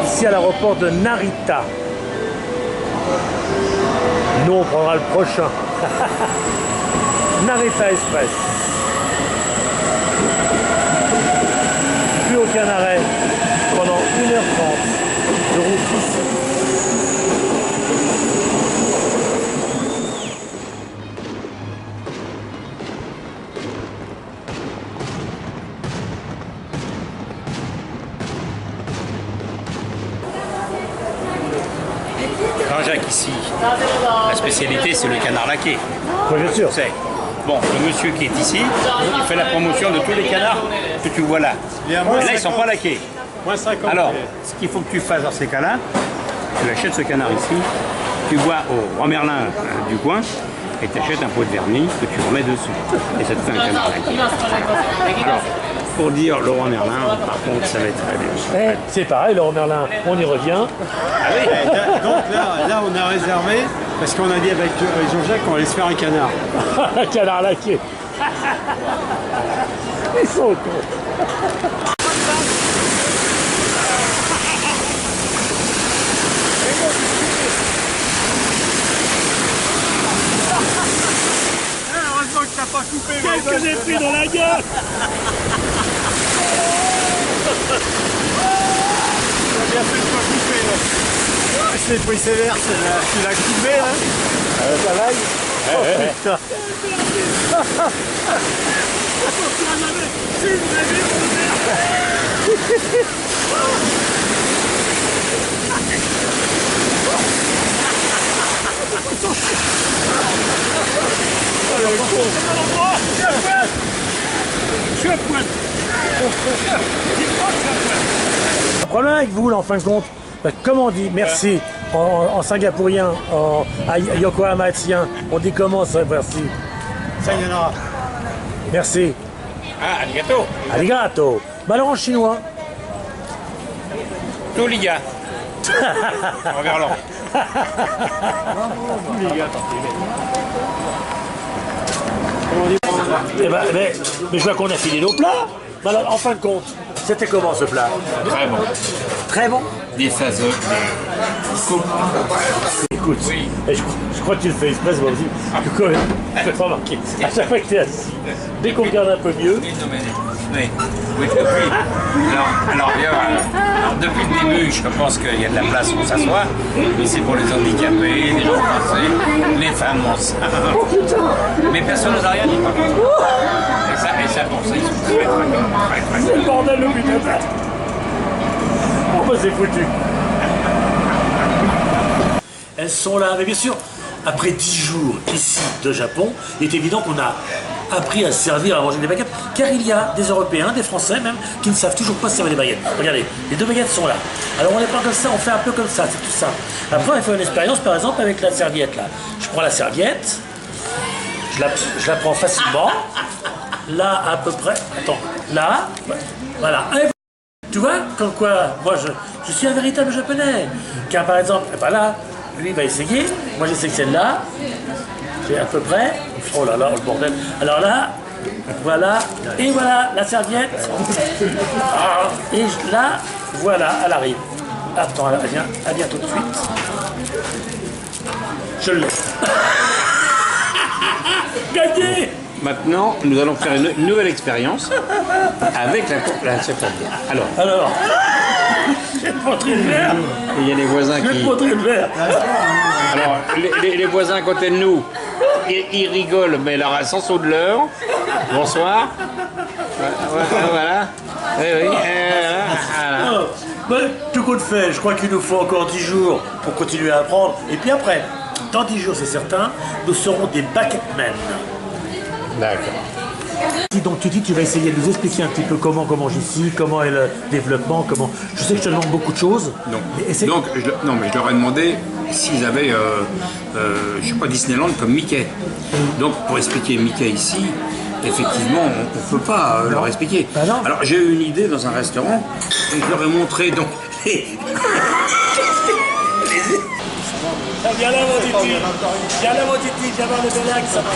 ici à l'aéroport de Narita. Nous, on prendra le prochain. Narita Express. Plus aucun arrêt pendant 1h30 de route ici. Jean-Jacques ici, la spécialité c'est le canard laqué. Oui, bien sûr. Bon, le monsieur qui est ici, il fait la promotion de tous les canards que tu vois là. Et là, ils ne sont pas laqués. Alors, ce qu'il faut que tu fasses dans ces cas-là, tu achètes ce canard ici, tu vas au Roi Merlin du coin, et tu achètes un pot de vernis que tu remets dessus. Et ça te fait un canard laqué. Alors, pour dire le Roi Merlin, par contre, ça va être très bien. C'est pareil, le Roi Merlin, on y revient. Ah oui. Donc là, on a réservé, parce qu'on a dit avec Jean-Jacques qu'on allait se faire un canard. Un canard laqué. Ils sont cons. Heureusement que t'as pas coupé. Qu'est-ce que j'ai pris dans la gueule? Bien fait de pas couper là. Je l'ai pris sévère, tu l'as coupé hein. Ça va? Oh putain. Le problème avec vous, là, en fin de compte, bah, comment on dit merci en singapourien, à yokohamatien, on dit comment ça, merci? Sayonara. Merci. Ah, arigato. Arigato. Bah alors en chinois? Toliga. Envers l'or. Mais je vois qu'on a fini nos plats. Bah alors, en fin de compte, c'était comment ce plat? Très bon. Très bon. Des phases, Écoute, et je crois que tu le fais exprès, moi aussi. Tu connais, je peux pas remarquer. À chaque fois que tu es assis, dès qu'on regarde un peu mieux. Oui, depuis. Alors, depuis le début, je pense qu'il y a de la place pour s'asseoir. Mais c'est pour les handicapés, les gens français, les femmes enceintes. Mais personne ne nous a rien dit. Et ça pour ça, ils sont très très. C'est le bordel le putain de ça. Oh bah c'est foutu. Elles sont là, mais bien sûr, après 10 jours ici de Japon, il est évident qu'on a appris à se servir, à manger des baguettes, car il y a des Européens, des Français même, qui ne savent toujours pas se servir des baguettes. Regardez, les 2 baguettes sont là. Alors on n'est pas comme ça, on fait un peu comme ça, c'est tout ça. Après on a fait une expérience par exemple avec la serviette là. Je prends la serviette, je la prends facilement, là à peu près, attends, là, voilà. Tu vois, comme quoi, moi je suis un véritable japonais. Car par exemple, eh ben là, lui va essayer, moi j'essaie celle-là, c'est à peu près, oh là là, le bordel. Alors là, voilà, et voilà la serviette. Et là, voilà, elle arrive. Attends, elle vient tout de suite. Je l'ai. Gagné! Maintenant, nous allons faire une nouvelle expérience avec la serpillière. Alors, j'ai montré le verre. Il y a les voisins qui... J'ai montré le verre. Alors, les voisins à côté de nous, ils rigolent, mais là, sans saut de l'heure. Bonsoir. Voilà. Oui, voilà. Mais, tout compte fait, je crois qu'il nous faut encore 10 jours pour continuer à apprendre. Et puis après, dans 10 jours, c'est certain, nous serons des bucketmen. D'accord. Donc tu dis, tu vas essayer de nous expliquer un petit peu comment mange ici, comment est le développement, comment... Je sais que je te demande beaucoup de choses. Non, mais je leur ai demandé s'ils avaient, je crois, Disneyland comme Mickey. Donc pour expliquer Mickey ici, effectivement, on ne peut pas leur expliquer. Bah non. Alors j'ai eu une idée dans un restaurant, et je leur ai montré donc... Viens là mon titi, viens là mon titi, viens voir le Bélac, ça va.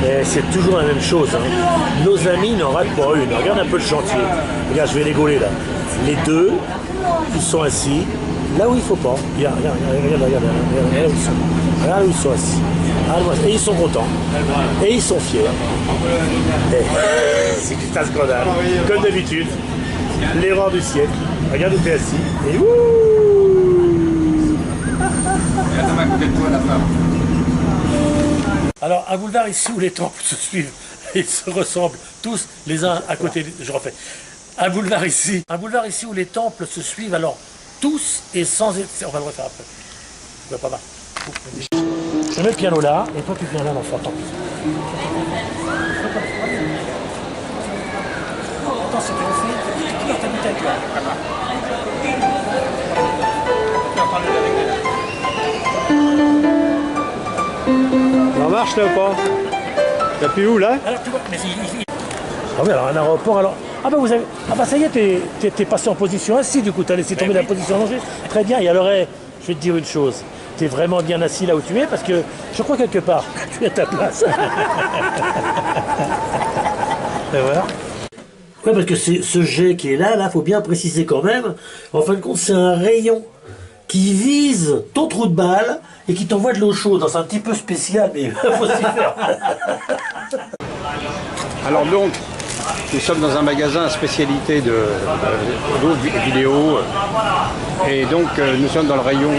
Mais c'est toujours la même chose. Hein. Nos amis n'en ratent pas une. Regarde un peu le chantier. Regarde, je vais les gauler là. Les deux, ils sont assis là où il ne faut pas. Regarde où ils sont. Regarde où ils sont assis. Et ils sont contents. Et ils sont fiers. C'est un scandale. Comme d'habitude. L'erreur du siècle. Regarde où tu es assis. Et alors, un boulevard ici où les temples se suivent et se ressemblent tous les uns à côté. Je refais. Un boulevard ici où les temples se suivent alors tous et sans. On va le refaire après. Je vois pas mal. Je mets le piano là et toi tu viens là l'enfant. Attends, c'est bien fait. Tu ta bouteille là. Ça marche là ou pas? T'appuies où là? Alors tu vois, mais ah oui, alors un aéroport, alors... Ah bah vous avez... Ah bah ça y est, t'es passé en position assis du coup, t'as laissé tomber la position allongée. Très bien, et alors, je vais te dire une chose. T'es vraiment bien assis là où tu es, parce que je crois quelque part, tu es à ta place. Et voilà. Ouais, parce que ce jet qui est là, faut bien préciser quand même, en fin de compte, c'est un rayon qui vise ton trou de balle et qui t'envoie de l'eau chaude. C'est un petit peu spécial, mais il faut s'y faire. Alors donc, nous sommes dans un magasin à spécialité de vidéo. Et donc, nous sommes dans le rayon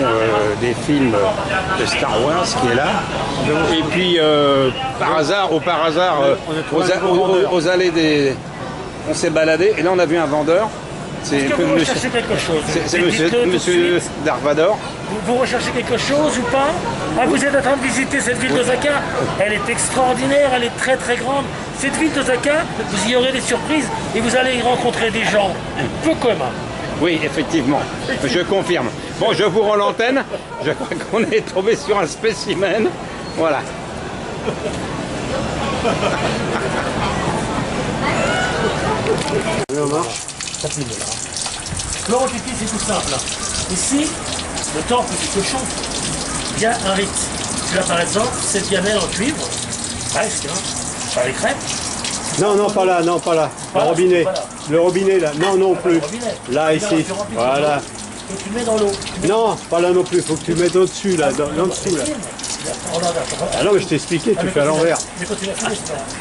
des films de Star Wars qui est là. Et puis, par hasard, aux allées des... On s'est baladé et là on a vu un vendeur. Est-ce que vous recherchez quelque chose? C'est monsieur Darth Vader. Vous recherchez quelque chose ou pas? Ah, vous êtes en train de visiter cette ville d'Osaka. Elle est extraordinaire, elle est très très grande. Cette ville d'Osaka, vous y aurez des surprises et vous allez y rencontrer des gens peu communs. Oui, effectivement, je confirme. Bon, je vous rends l'antenne. Je crois qu'on est tombé sur un spécimen. Voilà. On marche. Ça finit là. Florent Titi, c'est tout simple. Ici, le temple du cochon, il y a un rite. Tu as par exemple cette gamelle en cuivre, presque, hein, pas les crêpes. Non, pas là, non, pas là. Le robinet. Le robinet là. Non, non plus. Là, ici. Voilà. Et tu mets dans l'eau. Non, pas là non plus. Faut que tu mettes au-dessus là, en dessous là. Ah non, mais je t'ai expliqué, tu fais à l'envers. Mais quand tu vas filmer, c'est pas grave.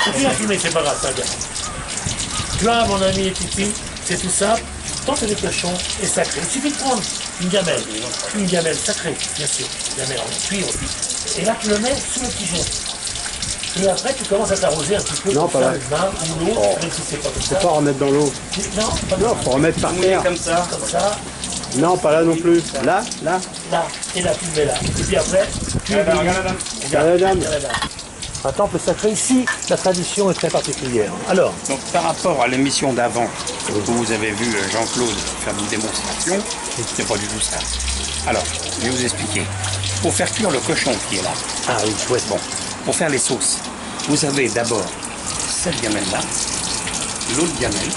Continue à filmer, c'est pas grave, ça gars. Tu vois, mon ami Titi, c'est tout simple. Tant que le cochon est sacré, il suffit de prendre une gamelle sacrée, bien sûr, une gamelle en cuivre. Et là, tu le mets sous le pigeon. Et après, tu commences à t'arroser un petit peu. Non, pas là. Ou l'eau, même si c'est pas comme ça. Faut pas remettre dans l'eau. Non, pas Non, faut remettre par terre. comme ça. Non, pas là non plus. Là. Là, et là, tu le mets là. Et puis après, tu le mets. Un temple sacré ici, la tradition est très particulière. Alors, donc par rapport à l'émission d'avant, où vous avez vu Jean-Claude faire une démonstration, c'est pas du tout ça. Alors, je vais vous expliquer. Pour faire cuire le cochon qui est là, oui, chouette. bon, pour faire les sauces, vous avez d'abord cette gamelle-là, l'autre gamelle.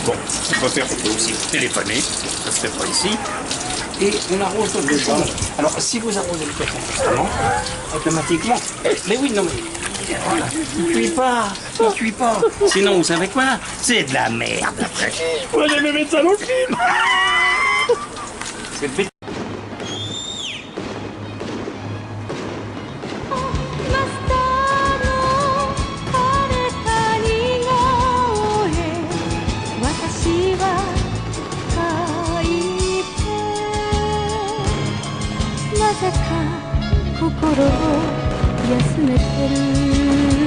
Bon, on peut faire, on peut aussi téléphoner, ça se fait pas ici. Et on arrose le cochon. Alors, si vous arrosez le cochon constamment, automatiquement, mais oui, non, mais voilà, il cuit pas, il cuit pas. Sinon, vous savez quoi? C'est de la merde après. Vous allez me mettre ça dans le film. C'est le マスターの枯れた似顔絵私は描いてなぜか心を休めてる